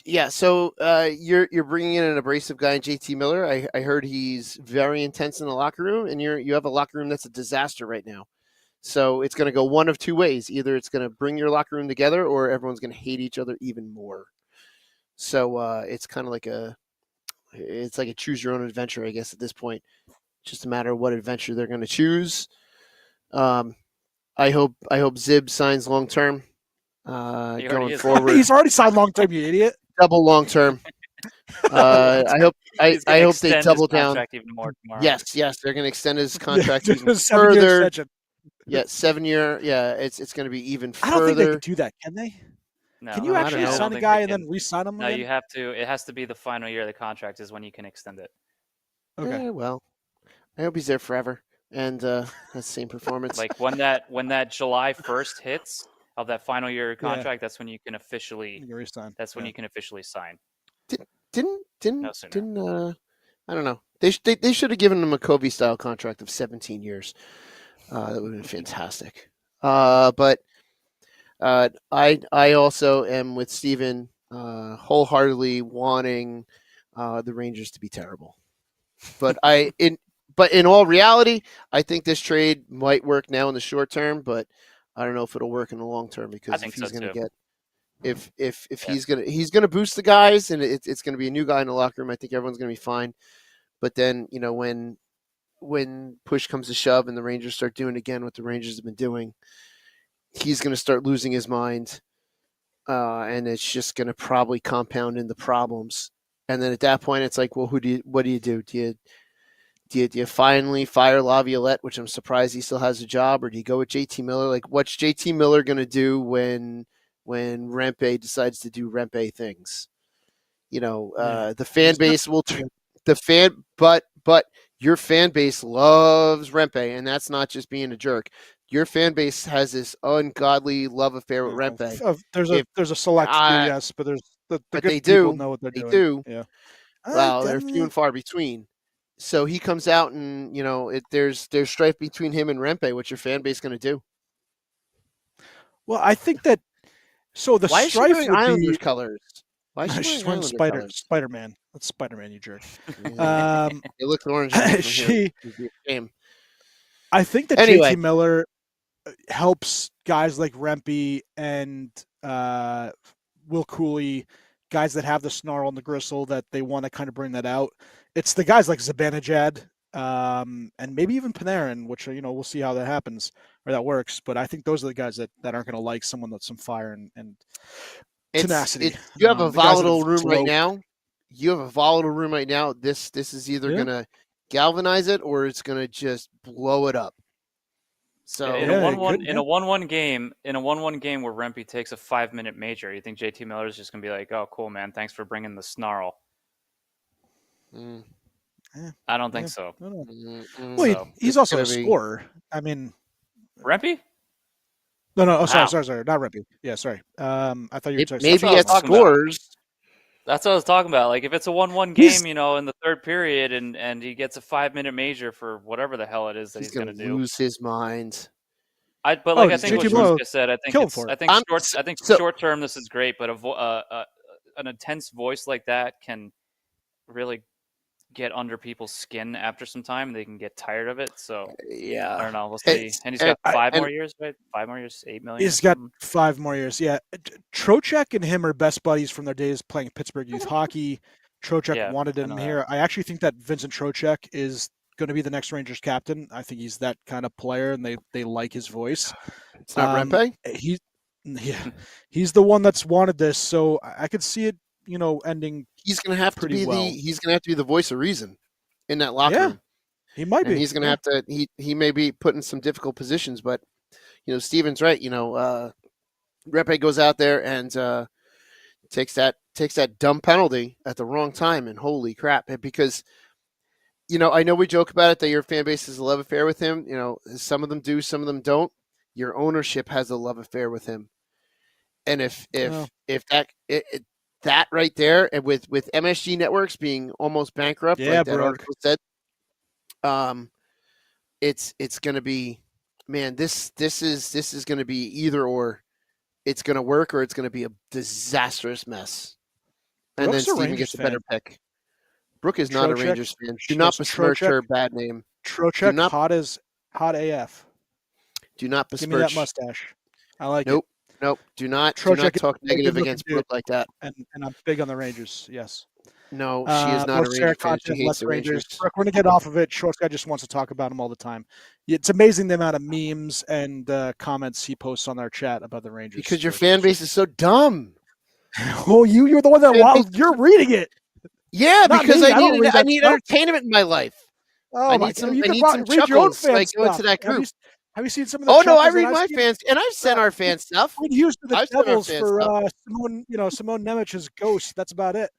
Speaker 2: Yeah, so you're bringing in an abrasive guy in JT Miller. I heard he's very intense in the locker room, and you have a locker room that's a disaster right now. So it's going to go one of 2 ways. Either it's going to bring your locker room together, or everyone's going to hate each other even more. So it's kind of like a choose your own adventure, I guess, at this point. Just a matter of what adventure they're going to choose. I hope Zib signs long term. Going forward,
Speaker 1: he's already signed long term. You idiot.
Speaker 2: Double long term. I hope they double down.
Speaker 3: Even more tomorrow.
Speaker 2: Yes, they're going to extend his contract even further. 7 year. Yeah, it's going to be even further.
Speaker 1: I don't think they can do that, can they?
Speaker 3: No,
Speaker 1: can you actually sign a guy and then re-sign him?
Speaker 3: No, you have to. It has to be the final year of the contract is when you can extend it.
Speaker 2: Okay. Well, I hope he's there forever and has the same performance.
Speaker 3: Like when that July 1st hits of that final year contract, that's when you can officially.
Speaker 1: Re-sign.
Speaker 3: That's when you can officially sign.
Speaker 2: Didn't I don't know. They should have given him a Kobe style contract of 17 years. That would have been fantastic. But I also am with Steven wholeheartedly wanting the Rangers to be terrible. But in all reality, I think this trade might work now in the short term, but I don't know if it'll work in the long term because if he's going to get he's gonna boost the guys and it's going to be a new guy in the locker room, I think everyone's going to be fine. But then when push comes to shove and the Rangers start doing again what the Rangers have been doing, he's going to start losing his mind, and it's just going to probably compound into problems. And then at that point, it's like, well, what do you do? Do you finally fire Laviolette, which I'm surprised he still has a job, or do you go with JT Miller? Like, what's JT Miller going to do when Rempe decides to do Rempe things? The fan base will but your fan base loves Rempe, and that's not just being a jerk. Your fan base has this ungodly love affair with Rempe.
Speaker 1: There's a select few, yes, but there's the
Speaker 2: but
Speaker 1: good
Speaker 2: they do
Speaker 1: know what they're doing.
Speaker 2: They do.
Speaker 1: Yeah.
Speaker 2: Well, they're few and far between. So he comes out, and there's strife between him and Rempe. What's your fan base going to do?
Speaker 1: Well, I think that. So the
Speaker 2: Why
Speaker 1: strife
Speaker 2: is she doing Islanders colors? Why is she
Speaker 1: She's
Speaker 2: wearing
Speaker 1: wearing
Speaker 2: Islander colors?
Speaker 1: Spider-Man. That's Spider-Man, you jerk.
Speaker 2: Yeah. It looks orange from here.
Speaker 1: She,
Speaker 2: It'd be a shame.
Speaker 1: I think that
Speaker 2: Anyway.
Speaker 1: JT Miller helps guys like Rempe and Will Cooley, guys that have the snarl and the gristle that they want to kind of bring that out. It's the guys like Zibanejad and maybe even Panarin, which we'll see how that happens or that works. But I think those are the guys that aren't going to like someone with some fire and tenacity.
Speaker 2: You have a
Speaker 1: The guys that
Speaker 2: volatile
Speaker 1: have
Speaker 2: room right
Speaker 1: slow-
Speaker 2: now. You have a volatile room right now. This is either
Speaker 1: Yeah.
Speaker 2: gonna galvanize it or it's gonna just blow it up. So
Speaker 3: in
Speaker 1: Yeah,
Speaker 3: a
Speaker 1: it
Speaker 3: 1-1
Speaker 1: could,
Speaker 3: in a 1-1 game, where Rempe takes a 5-minute major, you think JT Miller is just gonna be like, "Oh, cool, man, thanks for bringing the snarl."
Speaker 2: mm,
Speaker 3: I don't think
Speaker 1: Yeah.
Speaker 3: so.
Speaker 1: I don't know.
Speaker 2: mm, mm.
Speaker 1: Well,
Speaker 3: So,
Speaker 1: he's
Speaker 2: it's
Speaker 1: also a
Speaker 2: gonna be-
Speaker 1: scorer. I mean,
Speaker 3: Rempe?
Speaker 1: no. Oh,
Speaker 3: Wow.
Speaker 1: sorry. Not Rempe. Yeah, sorry. I thought you were talking.
Speaker 2: maybe
Speaker 3: what I was
Speaker 2: at
Speaker 3: talking about.
Speaker 2: scores.
Speaker 3: That's what I was talking about. Like, if it's a 1-1
Speaker 1: He's-
Speaker 3: game, in the third period, and he gets a 5-minute major for whatever the hell it is that
Speaker 2: He's
Speaker 3: he's gonna
Speaker 2: gonna
Speaker 3: do.
Speaker 2: lose his mind.
Speaker 3: I think
Speaker 1: JT
Speaker 3: what
Speaker 1: Miller
Speaker 3: Schwartz just said. I think
Speaker 1: kill him
Speaker 3: it's.
Speaker 1: for it.
Speaker 3: I think
Speaker 2: I'm-
Speaker 3: short. I think
Speaker 2: so-
Speaker 3: short term this is great, but an intense voice like that can really get under people's skin after some time. They can get tired of it. So I
Speaker 2: Yeah.
Speaker 3: don't know. We'll see.
Speaker 2: It's-
Speaker 3: And he's got 5
Speaker 2: and-
Speaker 3: more years, right? 5 more years, 8 million.
Speaker 1: He's
Speaker 3: or
Speaker 1: got
Speaker 3: something.
Speaker 1: 5 more years. Yeah, Trocheck and him are best buddies from their days playing Pittsburgh youth hockey. Trocheck
Speaker 3: Yeah,
Speaker 1: wanted
Speaker 3: I
Speaker 1: him
Speaker 3: know
Speaker 1: here. I actually think that Vincent Trocheck is going to be the next Rangers captain. I think he's that kind of player, and they like his voice.
Speaker 2: It's not Rempe.
Speaker 1: He's the one that's wanted this, so I could see it, ending.
Speaker 2: He's gonna have to
Speaker 1: pretty
Speaker 2: be
Speaker 1: well.
Speaker 2: he's gonna have to be the voice of reason in that locker
Speaker 1: Yeah,
Speaker 2: room.
Speaker 1: He might
Speaker 2: And
Speaker 1: be.
Speaker 2: he's gonna have to. He may be put in some difficult positions, but Steven's right. Rempe goes out there and takes that dumb penalty at the wrong time, and holy crap! Because I know we joke about it that your fan base has a love affair with him. Some of them do, some of them don't. Your ownership has a love affair with him, and if that right there, and with MSG Networks being almost bankrupt,
Speaker 1: Yeah,
Speaker 2: like that
Speaker 1: bro.
Speaker 2: article said, it's going to be, man. This is going to be either or. It's going to work or it's going to be a disastrous mess. And
Speaker 1: Brooke's a
Speaker 2: then Steven
Speaker 1: Rangers
Speaker 2: gets a better
Speaker 1: fan.
Speaker 2: pick. Brooke is not a
Speaker 1: Trocheck-
Speaker 2: Rangers fan. Do not
Speaker 1: listen,
Speaker 2: besmirch
Speaker 1: Trocheck-
Speaker 2: her bad name.
Speaker 1: Trocheck,
Speaker 2: not-
Speaker 1: hot AF.
Speaker 2: Do not
Speaker 1: Give me that
Speaker 2: besmirch.
Speaker 1: mustache. I like
Speaker 2: Nope. Nope. Do not
Speaker 1: Trocheck is
Speaker 2: talk
Speaker 1: a
Speaker 2: negative
Speaker 1: good-looking
Speaker 2: against
Speaker 1: dude.
Speaker 2: Brooke like that.
Speaker 1: it, and I'm big on the Rangers. Yes.
Speaker 2: No, she is not a
Speaker 1: more
Speaker 2: Ranger
Speaker 1: Sarah
Speaker 2: fan. She
Speaker 1: content,
Speaker 2: hates
Speaker 1: less
Speaker 2: the
Speaker 1: Rangers.
Speaker 2: Rangers.
Speaker 1: Brooke, we're gonna get off of it. Short guy just wants to talk about him all the time. It's amazing the amount of memes and comments he posts on our chat about the Rangers.
Speaker 2: Because your fan base is so dumb.
Speaker 1: Oh, you're the one that
Speaker 2: Fan base-
Speaker 1: you're reading it.
Speaker 2: Yeah,
Speaker 1: Not
Speaker 2: because
Speaker 1: me. I don't read
Speaker 2: I
Speaker 1: that
Speaker 2: need
Speaker 1: stuff.
Speaker 2: entertainment in my life.
Speaker 1: Oh
Speaker 2: I
Speaker 1: my
Speaker 2: need some-
Speaker 1: God. You
Speaker 2: I
Speaker 1: can
Speaker 2: need some
Speaker 1: read your own
Speaker 2: chuckles,
Speaker 1: fan
Speaker 2: like, go into
Speaker 1: stuff.
Speaker 2: that
Speaker 1: Have
Speaker 2: group.
Speaker 1: you seen some of the?
Speaker 2: Oh no, I
Speaker 1: chuckles that
Speaker 2: read
Speaker 1: I've
Speaker 2: my
Speaker 1: seen?
Speaker 2: fans, and I've sent our fan stuff.
Speaker 1: Quinn Hughes to the
Speaker 2: I've sent our
Speaker 1: Devils
Speaker 2: fan
Speaker 1: for
Speaker 2: stuff.
Speaker 1: Simone Nemich's ghost. That's about it.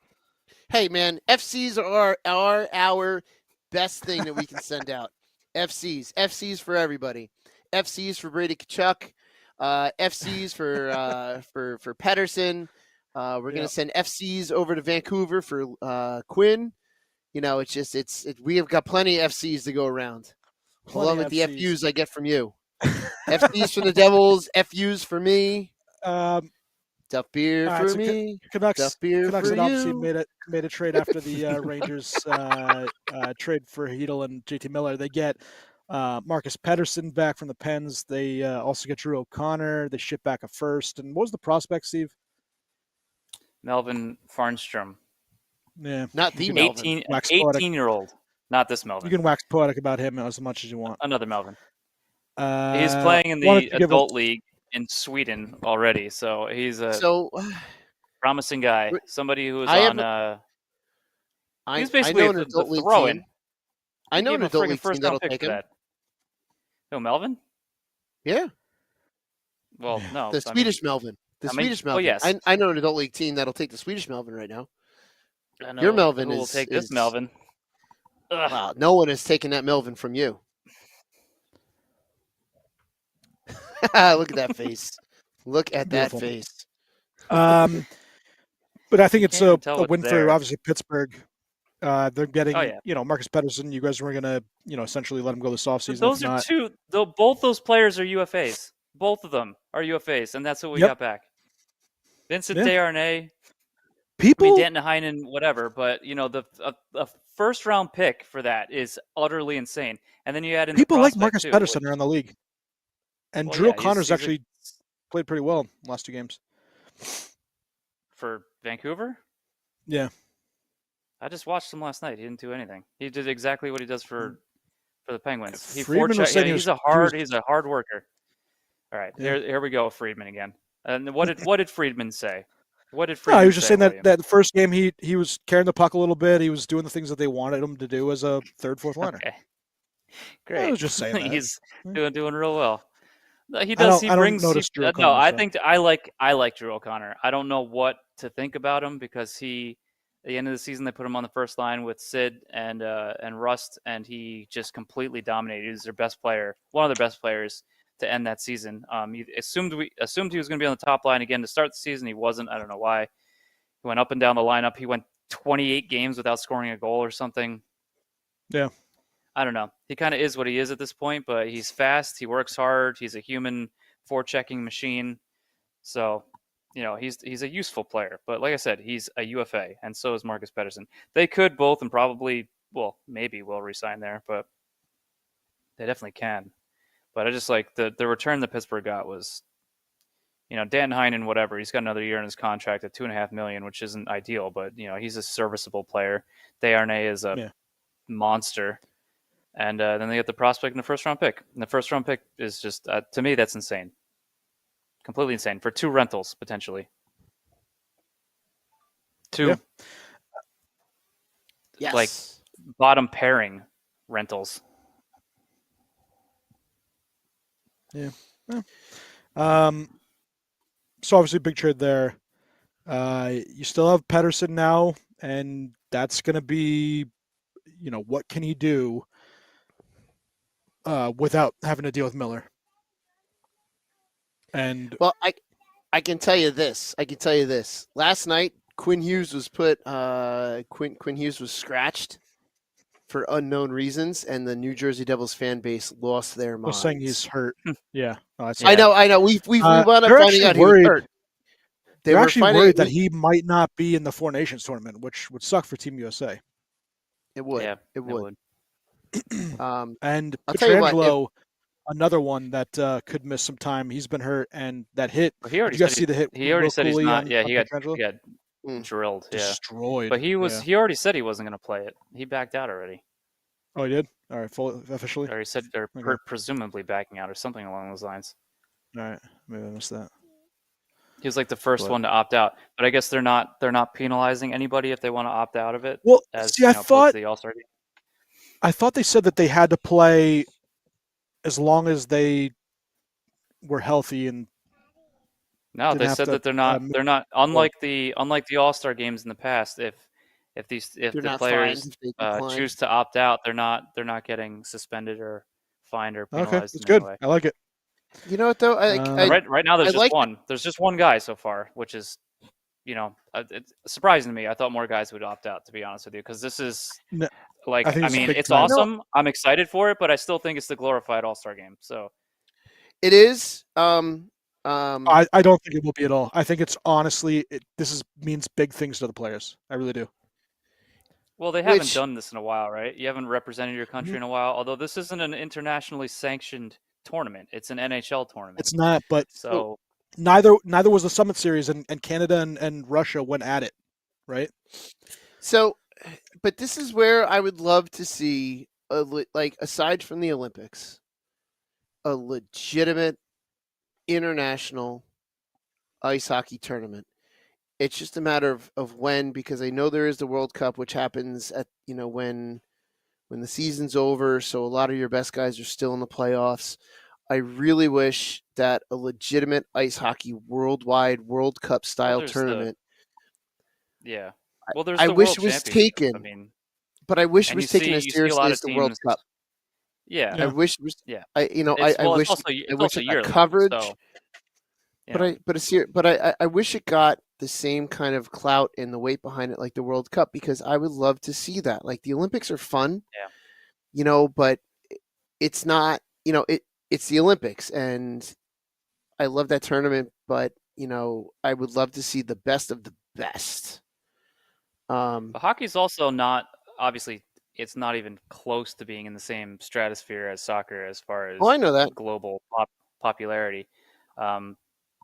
Speaker 2: Hey man, FCs are our best thing that we can send out. FCs for everybody. FCs for Brady Kachuk. FCs for Pedersen. We're gonna send FCs over to Vancouver for Quinn. We have got plenty of FCs to go around.
Speaker 1: Plenty
Speaker 2: Along
Speaker 1: of
Speaker 2: with the
Speaker 1: FCs.
Speaker 2: FUs I get from you. FCs for the Devils, FUs for me. Tough beer
Speaker 1: all right,
Speaker 2: for
Speaker 1: so
Speaker 2: me.
Speaker 1: Canucks
Speaker 2: Tough beer
Speaker 1: Canucks
Speaker 2: for
Speaker 1: had obviously
Speaker 2: you.
Speaker 1: made a trade after the Rangers trade for Hedel and JT Miller. They get Marcus Pedersen back from the Pens. They also get Drew O'Connor. They ship back a first. And what was the prospect, Steve?
Speaker 3: Melvin Farnstrom,
Speaker 1: Yeah,
Speaker 2: Not the
Speaker 1: You
Speaker 2: Melvin.
Speaker 3: 18
Speaker 1: Wax poetic.
Speaker 3: 18-year-old, not this
Speaker 1: you
Speaker 3: Melvin.
Speaker 1: can wax poetic about him as much as you want.
Speaker 3: Another Melvin. He's playing in
Speaker 1: wanted
Speaker 3: the
Speaker 1: to give
Speaker 3: adult league in Sweden already, so he's a
Speaker 2: So
Speaker 3: promising guy. Somebody who was
Speaker 2: I
Speaker 3: on.
Speaker 2: have
Speaker 3: He's
Speaker 2: I
Speaker 3: basically
Speaker 2: know an
Speaker 3: the
Speaker 2: adult league
Speaker 3: throw-in.
Speaker 2: team. I know
Speaker 3: They
Speaker 2: an
Speaker 3: gave him a
Speaker 2: adult
Speaker 3: friggin'
Speaker 2: league team
Speaker 3: first-round
Speaker 2: that'll
Speaker 3: pick
Speaker 2: take
Speaker 3: for
Speaker 2: him.
Speaker 3: that. Who, Melvin?
Speaker 2: Yeah,
Speaker 3: Well, no.
Speaker 2: the
Speaker 3: I mean,
Speaker 2: Swedish Melvin. The
Speaker 3: I mean,
Speaker 2: Swedish
Speaker 3: well,
Speaker 2: Melvin.
Speaker 3: yes.
Speaker 2: I know an adult league team that'll take the Swedish Melvin right now.
Speaker 3: I know
Speaker 2: your Melvin
Speaker 3: who will
Speaker 2: is-
Speaker 3: take
Speaker 2: is-
Speaker 3: this Melvin. Ugh.
Speaker 2: Wow, no one has taken that Melvin from you. Look at that face. Look at that
Speaker 1: Beautiful.
Speaker 2: face.
Speaker 1: But I think it's
Speaker 3: Can't
Speaker 1: a
Speaker 3: even tell what's
Speaker 1: win for
Speaker 3: there.
Speaker 1: obviously Pittsburgh. They're getting,
Speaker 3: Oh, yeah.
Speaker 1: Marcus Pedersen. You guys were gonna, essentially let him go this
Speaker 3: But
Speaker 1: offseason.
Speaker 3: those
Speaker 1: if
Speaker 3: are
Speaker 1: not,
Speaker 3: two. Though both those players are UFAs. Both of them are UFAs, and that's what we
Speaker 1: Yep.
Speaker 3: got back. Vincent
Speaker 1: Yeah.
Speaker 3: Desharnais,
Speaker 1: People,
Speaker 3: Danton Heinen, whatever, but a first round pick for that is utterly insane. And then you add in the
Speaker 1: people like
Speaker 3: prospect
Speaker 1: Marcus
Speaker 3: too.
Speaker 1: Pedersen around the league, and
Speaker 3: Well,
Speaker 1: Drew
Speaker 3: yeah,
Speaker 1: O'Connor's
Speaker 3: he's
Speaker 1: actually played pretty well last 2 games.
Speaker 3: for Vancouver.
Speaker 1: Yeah,
Speaker 3: I just watched him last night. He didn't do anything. He did exactly what he does for the Penguins. He
Speaker 1: Friedman was saying
Speaker 3: he's a hard worker. All right,
Speaker 1: Yeah.
Speaker 3: here we go, Friedman again. And what did Friedman say? What did
Speaker 1: No,
Speaker 3: Friedman
Speaker 1: he was just
Speaker 3: say,
Speaker 1: saying
Speaker 3: William?
Speaker 1: that the first game he was carrying the puck a little bit. He was doing the things that they wanted him to do as a third, fourth liner.
Speaker 3: Okay, great.
Speaker 1: I was just saying that.
Speaker 3: He's doing real well. He
Speaker 1: I
Speaker 3: does.
Speaker 1: don't,
Speaker 3: He
Speaker 1: I don't
Speaker 3: brings.
Speaker 1: notice Drew O'Connor.
Speaker 3: No, I
Speaker 1: so.
Speaker 3: think I like Drew O'Connor. I don't know what to think about him because at the end of the season they put him on the first line with Sid and Rust, and he just completely dominated. He was their best player, one of their best players to end that season. He assumed he was going to be on the top line again to start the season. He wasn't. I don't know why. He went up and down the lineup. He went 28 games without scoring a goal or something.
Speaker 1: Yeah.
Speaker 3: I don't know. He kind of is what he is at this point, but he's fast. He works hard. He's a human forechecking machine. So, he's a useful player. But like I said, he's a UFA, and so is Marcus Pedersen. They could both and probably, maybe will resign there, but they definitely can. But I just like the return that Pittsburgh got was, Dan Heinen, whatever. He's got another year in his contract at $2.5 million, which isn't ideal, but he's a serviceable player. Desharnais is a monster. And then they get the prospect in the first round pick. And the first round pick is just, to me, that's insane. Completely insane for 2 rentals, potentially. 2,
Speaker 2: Yes.
Speaker 3: like, bottom pairing rentals.
Speaker 1: Yeah. So obviously big trade there. You still have Pedersen now, and that's going to be, what can he do without having to deal with Miller? And
Speaker 2: well, I can tell you this. Last night, Quinn Hughes was Quinn Hughes was scratched for unknown reasons, and the New Jersey Devils fan base lost their minds.
Speaker 1: was saying he's hurt. Yeah. Oh, that's
Speaker 2: I know. We wound up
Speaker 1: they're
Speaker 2: finding
Speaker 1: actually
Speaker 2: out he was
Speaker 1: worried.
Speaker 2: hurt.
Speaker 1: They're actually worried that he might not be in the Four Nations tournament, which would suck for Team USA.
Speaker 2: It would.
Speaker 3: Yeah,
Speaker 2: it would.
Speaker 1: And
Speaker 2: I'll tell you what,
Speaker 1: Pietrangelo, another one that could miss some time. He's been hurt, and that hit.
Speaker 3: Well, he already
Speaker 1: did you guys
Speaker 3: said
Speaker 1: see the hit?
Speaker 3: He already said he's not.
Speaker 1: On
Speaker 3: He got
Speaker 2: Mm.
Speaker 3: drilled. Yeah,
Speaker 1: destroyed.
Speaker 3: but he already said he wasn't going to play it. He backed out already.
Speaker 1: Oh, he did. All right, officially.
Speaker 3: Or he said they're
Speaker 1: Okay.
Speaker 3: presumably backing out or something along those lines.
Speaker 1: All right, maybe I missed that.
Speaker 3: He was like the first one to opt out, but I guess they're not penalizing anybody if they want to opt out of it.
Speaker 1: Well,
Speaker 3: as,
Speaker 1: see, I thought
Speaker 3: the All-Star game.
Speaker 1: I thought they said that they had to play as long as they were healthy and.
Speaker 3: No, they said that they're not. They're not. Unlike the All-Star games in the past, if the players choose to opt out, they're not getting suspended or fined or penalized.
Speaker 1: Okay, that's
Speaker 3: in
Speaker 1: good.
Speaker 3: any way.
Speaker 1: I like it.
Speaker 2: You know what though?
Speaker 3: Right now, there's just one. There's just one guy so far, which is, it's surprising to me. I thought more guys would opt out, to be honest with you, because this is it's awesome. I'm excited for it, but I still think it's the glorified All-Star game. So
Speaker 2: it is.
Speaker 1: I don't think it will be at all. I think it's honestly, means big things to the players. I really do.
Speaker 3: Well, they haven't done this in a while, right? You haven't represented your country in a while. Although this isn't an internationally sanctioned tournament; it's an NHL tournament.
Speaker 1: It's not, but
Speaker 3: so
Speaker 1: neither was the Summit Series, and Canada and Russia went at it, right?
Speaker 2: So, but this is where I would love to see, aside from the Olympics, a legitimate international ice hockey tournament. It's just a matter of when, because I know there is the World Cup, which happens at when the season's over. So a lot of your best guys are still in the playoffs. I really wish that a legitimate ice hockey worldwide World Cup style tournament.
Speaker 3: Well, there's.
Speaker 2: I wish it was taken.
Speaker 3: I mean,
Speaker 2: but I wish it was taken as seriously as the World Cup.
Speaker 3: Yeah.
Speaker 2: I wish it was.
Speaker 3: Yeah.
Speaker 2: I wish it got coverage. So, But I wish it got the same kind of clout and the weight behind it like the World Cup, because I would love to see that. Like, the Olympics are fun, but it's not, it's the Olympics, and I love that tournament, but I would love to see the best of the best
Speaker 3: But hockey's also not obviously. It's not even close to being in the same stratosphere as soccer as far
Speaker 2: Oh, I
Speaker 3: as
Speaker 2: know that.
Speaker 3: global popularity. Um,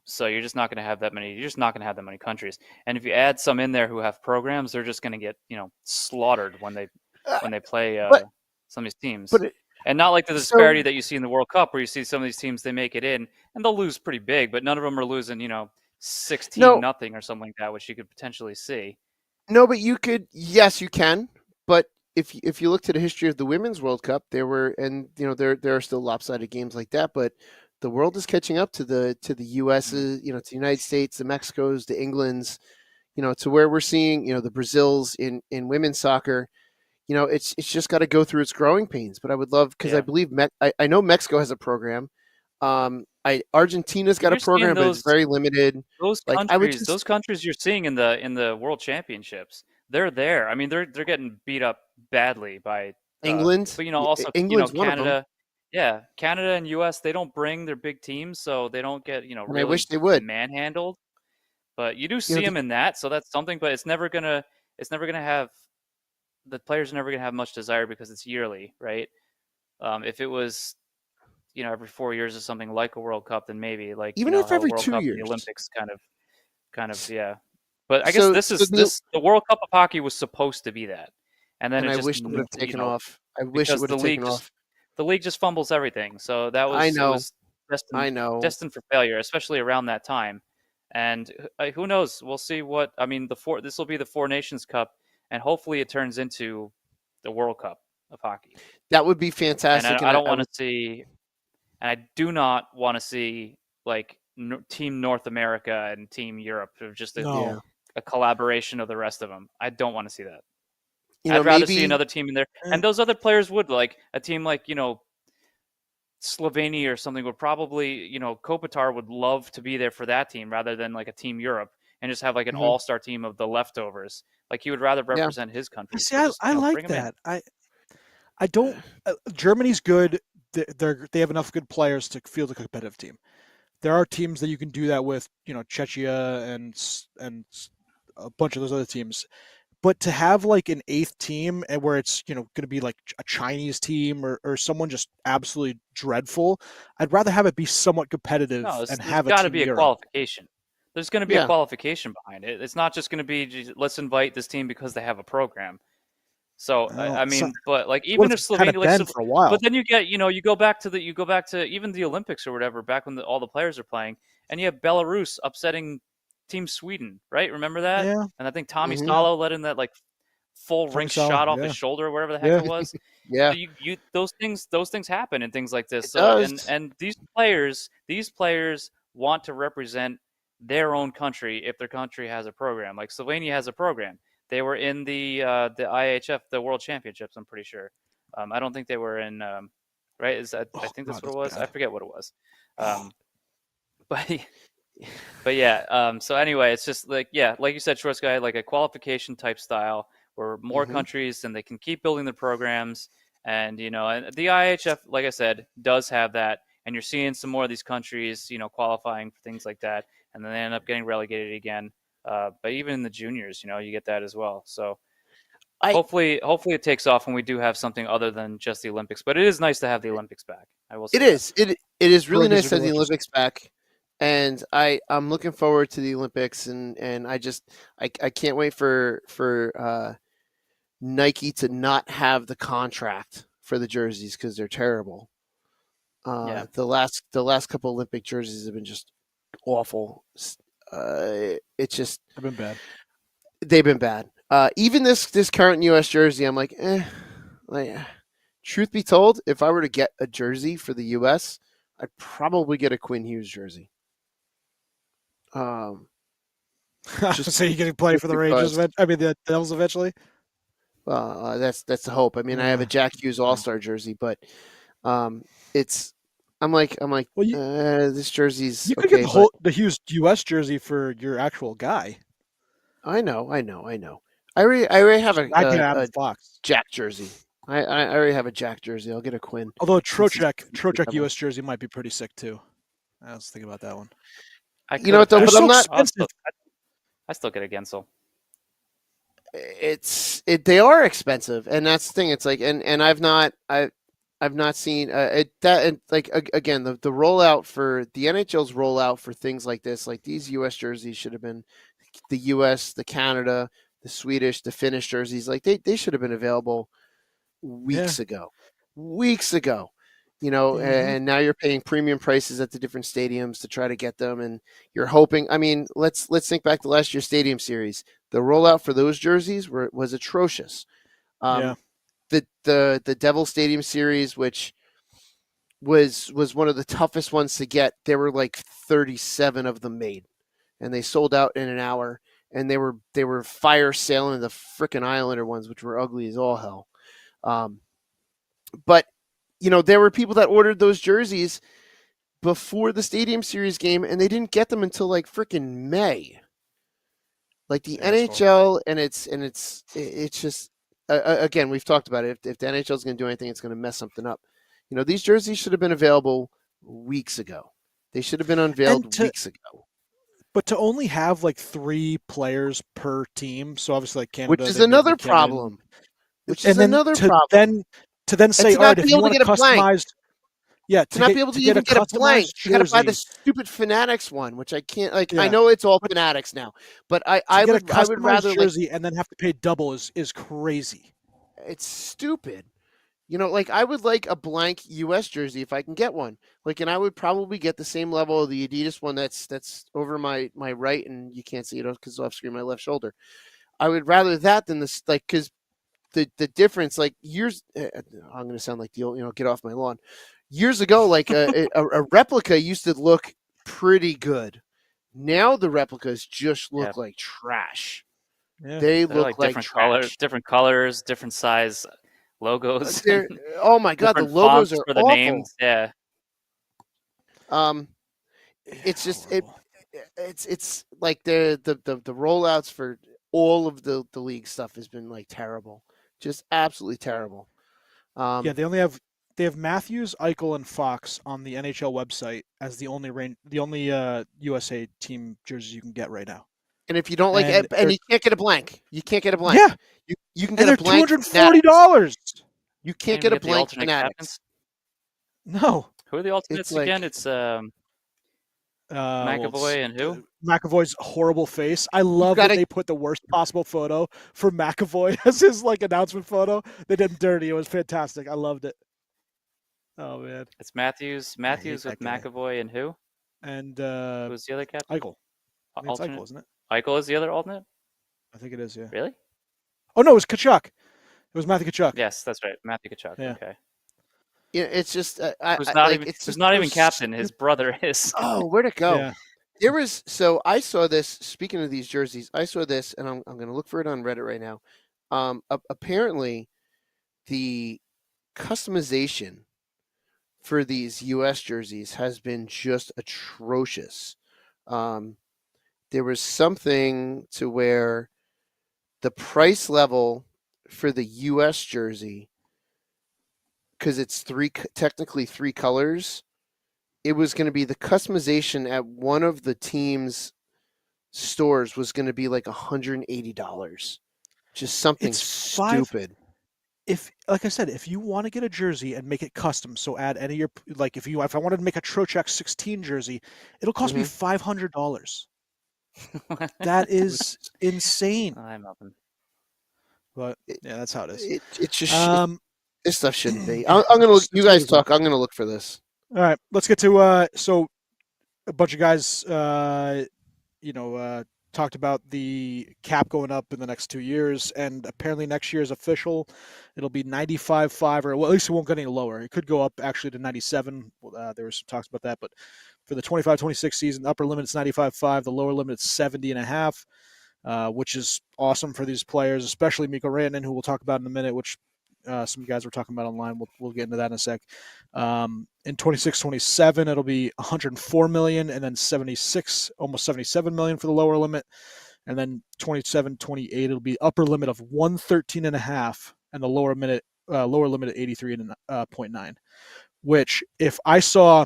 Speaker 3: so you're just not going to have that many. You're just not going to have that many countries. And if you add some in there who have programs, they're just going to get slaughtered when they
Speaker 2: Uh,
Speaker 3: play
Speaker 2: but
Speaker 3: some of these teams.
Speaker 2: but it,
Speaker 3: And not like the
Speaker 2: so
Speaker 3: disparity that you see in the World Cup, where you see some of these teams they make it in and they'll lose pretty big, but none of them are losing 16
Speaker 2: no,
Speaker 3: nothing or something like that, which you could potentially see.
Speaker 2: no, but you could. Yes, you can. But if you look to the history of the Women's World Cup, there were, and there are still lopsided games like that, but the world is catching up to the U.S. To the United States, the Mexicos, the Englands, to where we're seeing the Brazils in women's soccer. It's just got to go through its growing pains. But I would love, because I
Speaker 3: Yeah.
Speaker 2: believe I know Mexico has a program. Argentina's got a
Speaker 3: You're seeing
Speaker 2: program, but it's very limited.
Speaker 3: those
Speaker 2: Like I would
Speaker 3: countries,
Speaker 2: just
Speaker 3: those countries you're seeing in the World Championships, they're there. I mean, they're getting beat up badly by,
Speaker 2: England.
Speaker 3: but also
Speaker 2: England's one of them,
Speaker 3: Canada, yeah, Canada and U.S. They don't bring their big teams, so they don't get
Speaker 2: and I wish
Speaker 3: really
Speaker 2: they would.
Speaker 3: manhandled. But you do
Speaker 2: You
Speaker 3: see
Speaker 2: know,
Speaker 3: them in that, so that's something. But it's never gonna have the players are never gonna have much desire because it's yearly, right? If it was every 4 years or something like a World Cup, then maybe like
Speaker 2: even if
Speaker 3: how
Speaker 2: every
Speaker 3: World
Speaker 2: two
Speaker 3: Cup and the
Speaker 2: years.
Speaker 3: Olympics kind of yeah. But I guess
Speaker 2: So
Speaker 3: this
Speaker 2: so
Speaker 3: is
Speaker 2: the
Speaker 3: the World Cup of hockey was supposed to be that, and then
Speaker 2: and
Speaker 3: it
Speaker 2: I
Speaker 3: just
Speaker 2: wish it would have taken off. I wish it
Speaker 3: because
Speaker 2: would have taken off.
Speaker 3: the league just fumbles everything. So
Speaker 2: I
Speaker 3: it
Speaker 2: know.
Speaker 3: was destined
Speaker 2: I know.
Speaker 3: destined for failure, especially around that time. And who knows? We'll see what I mean. This will be the Four Nations Cup, and hopefully it turns into the World Cup of hockey.
Speaker 2: That would be
Speaker 3: And
Speaker 2: fantastic, and
Speaker 3: I don't
Speaker 2: I
Speaker 3: want to
Speaker 2: would.
Speaker 3: see, and I do not want to see like Team North America and Team Europe, or just
Speaker 2: Yeah.
Speaker 1: No.
Speaker 3: a collaboration of the rest of them. I don't want to see that. I'd rather see
Speaker 2: Maybe.
Speaker 3: another team in there,
Speaker 1: Eh,
Speaker 3: and those other players would like a team like Slovenia or something would probably Kopitar would love to be there for that team rather than like a Team Europe and just have like an
Speaker 2: Mhm.
Speaker 3: all-star team of the leftovers. Like he would rather
Speaker 2: Yeah.
Speaker 3: represent his country.
Speaker 1: See,
Speaker 3: So just
Speaker 1: I like
Speaker 3: bring him in.
Speaker 1: that. I don't. Germany's good. They have enough good players to field a competitive team. There are teams that you can do that with. Czechia and a bunch of those other teams. But to have like an eighth team and where it's going to be like a Chinese team or someone just absolutely dreadful, I'd rather have it be somewhat competitive
Speaker 3: No,
Speaker 1: and
Speaker 3: there's
Speaker 1: have a
Speaker 3: got to
Speaker 1: Team
Speaker 3: be a
Speaker 1: Europe.
Speaker 3: qualification. There's going to be a
Speaker 2: Yeah.
Speaker 3: qualification behind it. It's not just going to be let's invite this team because they have a program. So
Speaker 1: Well,
Speaker 3: I mean, but like
Speaker 1: what
Speaker 3: even if
Speaker 1: it's kind of
Speaker 3: Slovenia,
Speaker 1: been for a while.
Speaker 3: but then you get you go back to even the Olympics or whatever back when all the players are playing, and you have Belarus upsetting Team Sweden, right? Remember that?
Speaker 1: Yeah,
Speaker 3: And I think Tommy
Speaker 2: Mhm.
Speaker 1: yeah.
Speaker 3: Salo let in that like full
Speaker 1: Tommy
Speaker 3: rink
Speaker 1: Salo,
Speaker 3: shot off his
Speaker 1: yeah,
Speaker 3: shoulder or whatever the heck
Speaker 1: yeah.
Speaker 3: it was.
Speaker 2: Yeah.
Speaker 3: So you those things happen and things like this.
Speaker 2: It
Speaker 3: So
Speaker 2: does.
Speaker 3: and these players want to represent their own country if their country has a program. Like Slovenia has a program. They were in the IHF, the World Championships. I'm pretty sure. I don't think they were in. Right? I
Speaker 1: Oh
Speaker 3: think
Speaker 1: God,
Speaker 3: that's what it
Speaker 1: that's
Speaker 3: was. I
Speaker 1: bad.
Speaker 3: forget what it was.
Speaker 1: Oh,
Speaker 3: But but yeah. So anyway, it's just like like you said, Schwartz guy, like a qualification type style where more
Speaker 2: Mhm.
Speaker 3: countries and they can keep building their programs. And and the IHF, like I said, does have that. And you're seeing some more of these countries, qualifying for things like that, and then they end up getting relegated again. But even in the juniors, you get that as well. So
Speaker 2: I.
Speaker 3: hopefully it takes off when we do have something other than just the Olympics. But it is nice to have the Olympics back. I will
Speaker 2: It
Speaker 3: say that.
Speaker 2: is. It is really
Speaker 1: Curling is
Speaker 2: nice
Speaker 1: a
Speaker 2: to have
Speaker 1: good
Speaker 2: the
Speaker 1: electricity.
Speaker 2: Olympics back, and I'm looking forward to the Olympics, and I can't wait for Nike to not have the contract for the jerseys because they're terrible.
Speaker 3: Yeah.
Speaker 2: The last couple Olympic jerseys have been just awful. It's just
Speaker 1: I've been bad.
Speaker 2: they've been bad. Even this current U.S. jersey, I'm like, like, truth be told, if I were to get a jersey for the U.S., I'd probably get a Quinn Hughes jersey. Just
Speaker 1: So you can play for the Rangers.
Speaker 2: because
Speaker 1: I mean, the Devils eventually.
Speaker 2: that's the hope. I mean, I have a Jack Hughes All Star jersey, but it's I'm like
Speaker 1: Well,
Speaker 2: this jersey's
Speaker 1: you could get
Speaker 2: okay, but
Speaker 1: the Hughes U.S. jersey for your actual guy.
Speaker 2: I know. I already have
Speaker 1: I get Adam
Speaker 2: a
Speaker 1: Fox.
Speaker 2: Jack jersey. I already have a Jack jersey. I'll get a Quinn.
Speaker 1: Although
Speaker 2: Since he's
Speaker 1: Trocheck
Speaker 2: level.
Speaker 1: U.S. jersey might be pretty sick too. I was thinking about that one.
Speaker 3: I
Speaker 2: You know
Speaker 3: could
Speaker 2: what though?
Speaker 3: have
Speaker 1: They're
Speaker 2: But
Speaker 3: had.
Speaker 2: I'm
Speaker 1: so
Speaker 2: not.
Speaker 3: I'll
Speaker 1: expensive.
Speaker 3: I still get a Gensel.
Speaker 2: they are expensive, and that's the thing. It's like, and I've not seen again, the rollout for the NHL's rollout for things like this, like these U.S. jerseys should have been the U.S., the Canada, the Swedish, the Finnish jerseys, like they should have been available weeks ago. And now you're paying premium prices at the different stadiums to try to get them, and you're hoping. I mean, let's think back to last year's Stadium Series. The rollout for those jerseys was atrocious. The Devil Stadium Series, which was one of the toughest ones to get, there were like 37 of them made, and they sold out in an hour. And they were fire sailing the frickin' Islander ones, which were ugly as all hell. But there were people that ordered those jerseys before the Stadium Series game, and they didn't get them until like frickin' May. Like the NHL, and it's just again, we've talked about it. If the NHL is going to do anything, it's going to mess something up. These jerseys should have been available weeks ago. They should have been unveiled weeks ago.
Speaker 1: But to only have like 3 players per team, so obviously like Canada,
Speaker 2: which is another problem.
Speaker 1: To then say, all right, if you want to customize,
Speaker 2: to not be able to even get a blank, you got to buy the stupid Fanatics one, which I can't. I know it's all Fanatics now, but I would rather
Speaker 1: jersey and then have to pay double is crazy.
Speaker 2: It's stupid. I would like a blank U.S. jersey if I can get one. And I would probably get the same level of the Adidas one that's over my right, and you can't see it because off screen my left shoulder. I would rather that than this, because the difference, years. I'm going to sound like the old, get off my lawn. Years ago, a replica used to look pretty good. Now the replicas just look like trash.
Speaker 3: Yeah.
Speaker 2: They look like
Speaker 3: different colors, different size logos.
Speaker 2: Oh my god, the logos are
Speaker 3: for the
Speaker 2: awful.
Speaker 3: Names. Yeah.
Speaker 2: It's just it's like the rollouts for all of the league stuff has been terrible, just absolutely terrible.
Speaker 1: They have Matthews, Eichel, and Fox on the NHL website as the only USA team jerseys you can get right now.
Speaker 2: And if you don't like it, and you can't get a blank,
Speaker 1: Yeah,
Speaker 2: you can get a blank.
Speaker 1: $240.
Speaker 2: You can't get a blank Fanatics.
Speaker 1: No.
Speaker 3: Who are the alternates again? It's McAvoy and who?
Speaker 1: McAvoy's horrible face. I love that they put the worst possible photo for McAvoy as his announcement photo. They did him dirty. It was fantastic. I loved it. Oh man.
Speaker 3: It's Matthews with McAvoy and who?
Speaker 1: And
Speaker 3: who's the other captain?
Speaker 1: Eichel. It's Eichel, isn't it?
Speaker 3: Eichel is the other alternate?
Speaker 1: I think it is, yeah.
Speaker 3: Really?
Speaker 1: Oh no, it was Tkachuk. It was Matthew Tkachuk.
Speaker 3: Yes, that's right. Matthew Tkachuk. Yeah. Okay.
Speaker 2: Yeah, it's just
Speaker 3: who's not even captain. His brother is.
Speaker 2: Oh, where'd it go? Yeah. There was I saw this. Speaking of these jerseys, I saw this, and I'm going to look for it on Reddit right now. Apparently, the customization for these U.S. jerseys has been just atrocious. There was something to where the price level for the U.S. jersey, because it's technically three colors, it was going to be the customization at one of the team's stores was going to be like $180. Just something stupid.
Speaker 1: Like I said, if you want to get a jersey and make it custom, so add any of your if I wanted to make a Trocheck 16 jersey, it'll cost me $500. That is insane.
Speaker 3: I'm up.
Speaker 1: But yeah, that's how it is.
Speaker 2: It's just this stuff shouldn't be. I'm gonna look. You guys talk. I'm gonna look for this.
Speaker 1: All right, let's get to so a bunch of guys, talked about the cap going up in the next 2 years, and apparently next year is official. It'll be 95.5, or at least it won't get any lower. It could go up actually to 97. There were some talks about that, but for the 25-26 season, the upper limit is 95.5, the lower limit is 70.5, which is awesome for these players, especially Mikko Rantanen, who we'll talk about in a minute, which some guys were talking about online. We'll get into that in a sec. In 26-27, it'll be 104 million, and then 76, almost 77 million for the lower limit, and then 27-28, it'll be upper limit of 113.5, and the lower limit at 83.9. Which, if I saw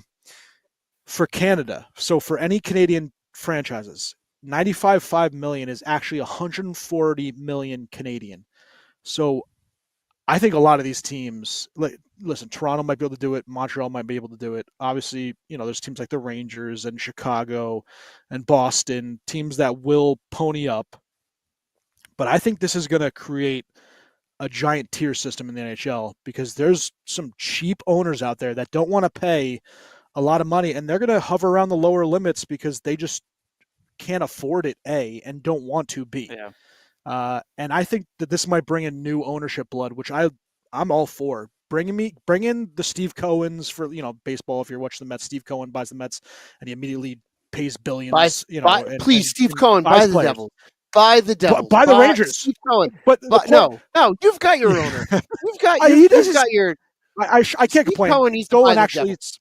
Speaker 1: for Canada, so for any Canadian franchises, $95.5 million is actually 140 million Canadian. So I think a lot of these teams, listen, Toronto might be able to do it. Montreal might be able to do it. Obviously, there's teams like the Rangers and Chicago and Boston, teams that will pony up. But I think this is going to create a giant tier system in the NHL because there's some cheap owners out there that don't want to pay a lot of money, and they're going to hover around the lower limits because they just can't afford it, A, and don't want to, B.
Speaker 3: Yeah.
Speaker 1: And I think that this might bring in new ownership blood, which I'm all for. Bring in the Steve Cohens for baseball. If you're watching the Mets, Steve Cohen buys the Mets, and he immediately pays billions.
Speaker 2: Please, Steve Cohen, buy the Devils.
Speaker 1: Buy the Devils. Buy the Rangers.
Speaker 2: Steve Cohen.
Speaker 1: But
Speaker 2: no, you've got your owner. You've got your.
Speaker 1: I can't complain.
Speaker 2: Cohen needs to
Speaker 1: Dolan
Speaker 2: buy the
Speaker 1: actually.
Speaker 2: Devils.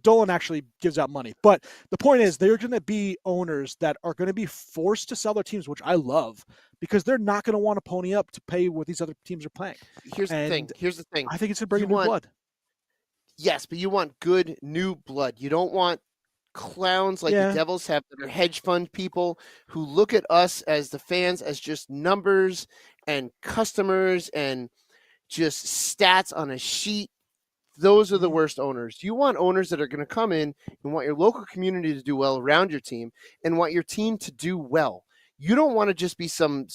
Speaker 1: Dolan actually gives out money. But the point is, they're going to be owners that are going to be forced to sell their teams, which I love, because they're not going to want to pony up to pay what these other teams are paying.
Speaker 2: Here's the thing. I
Speaker 1: think it's going to bring in new blood.
Speaker 2: Yes, but you want good new blood. You don't want clowns like the Devils have that are hedge fund people who look at us as the fans as just numbers and customers and just stats on a sheet. Those are the worst owners. You want owners that are going to come in and want your local community to do well around your team and want your team to do well. You don't want to just be some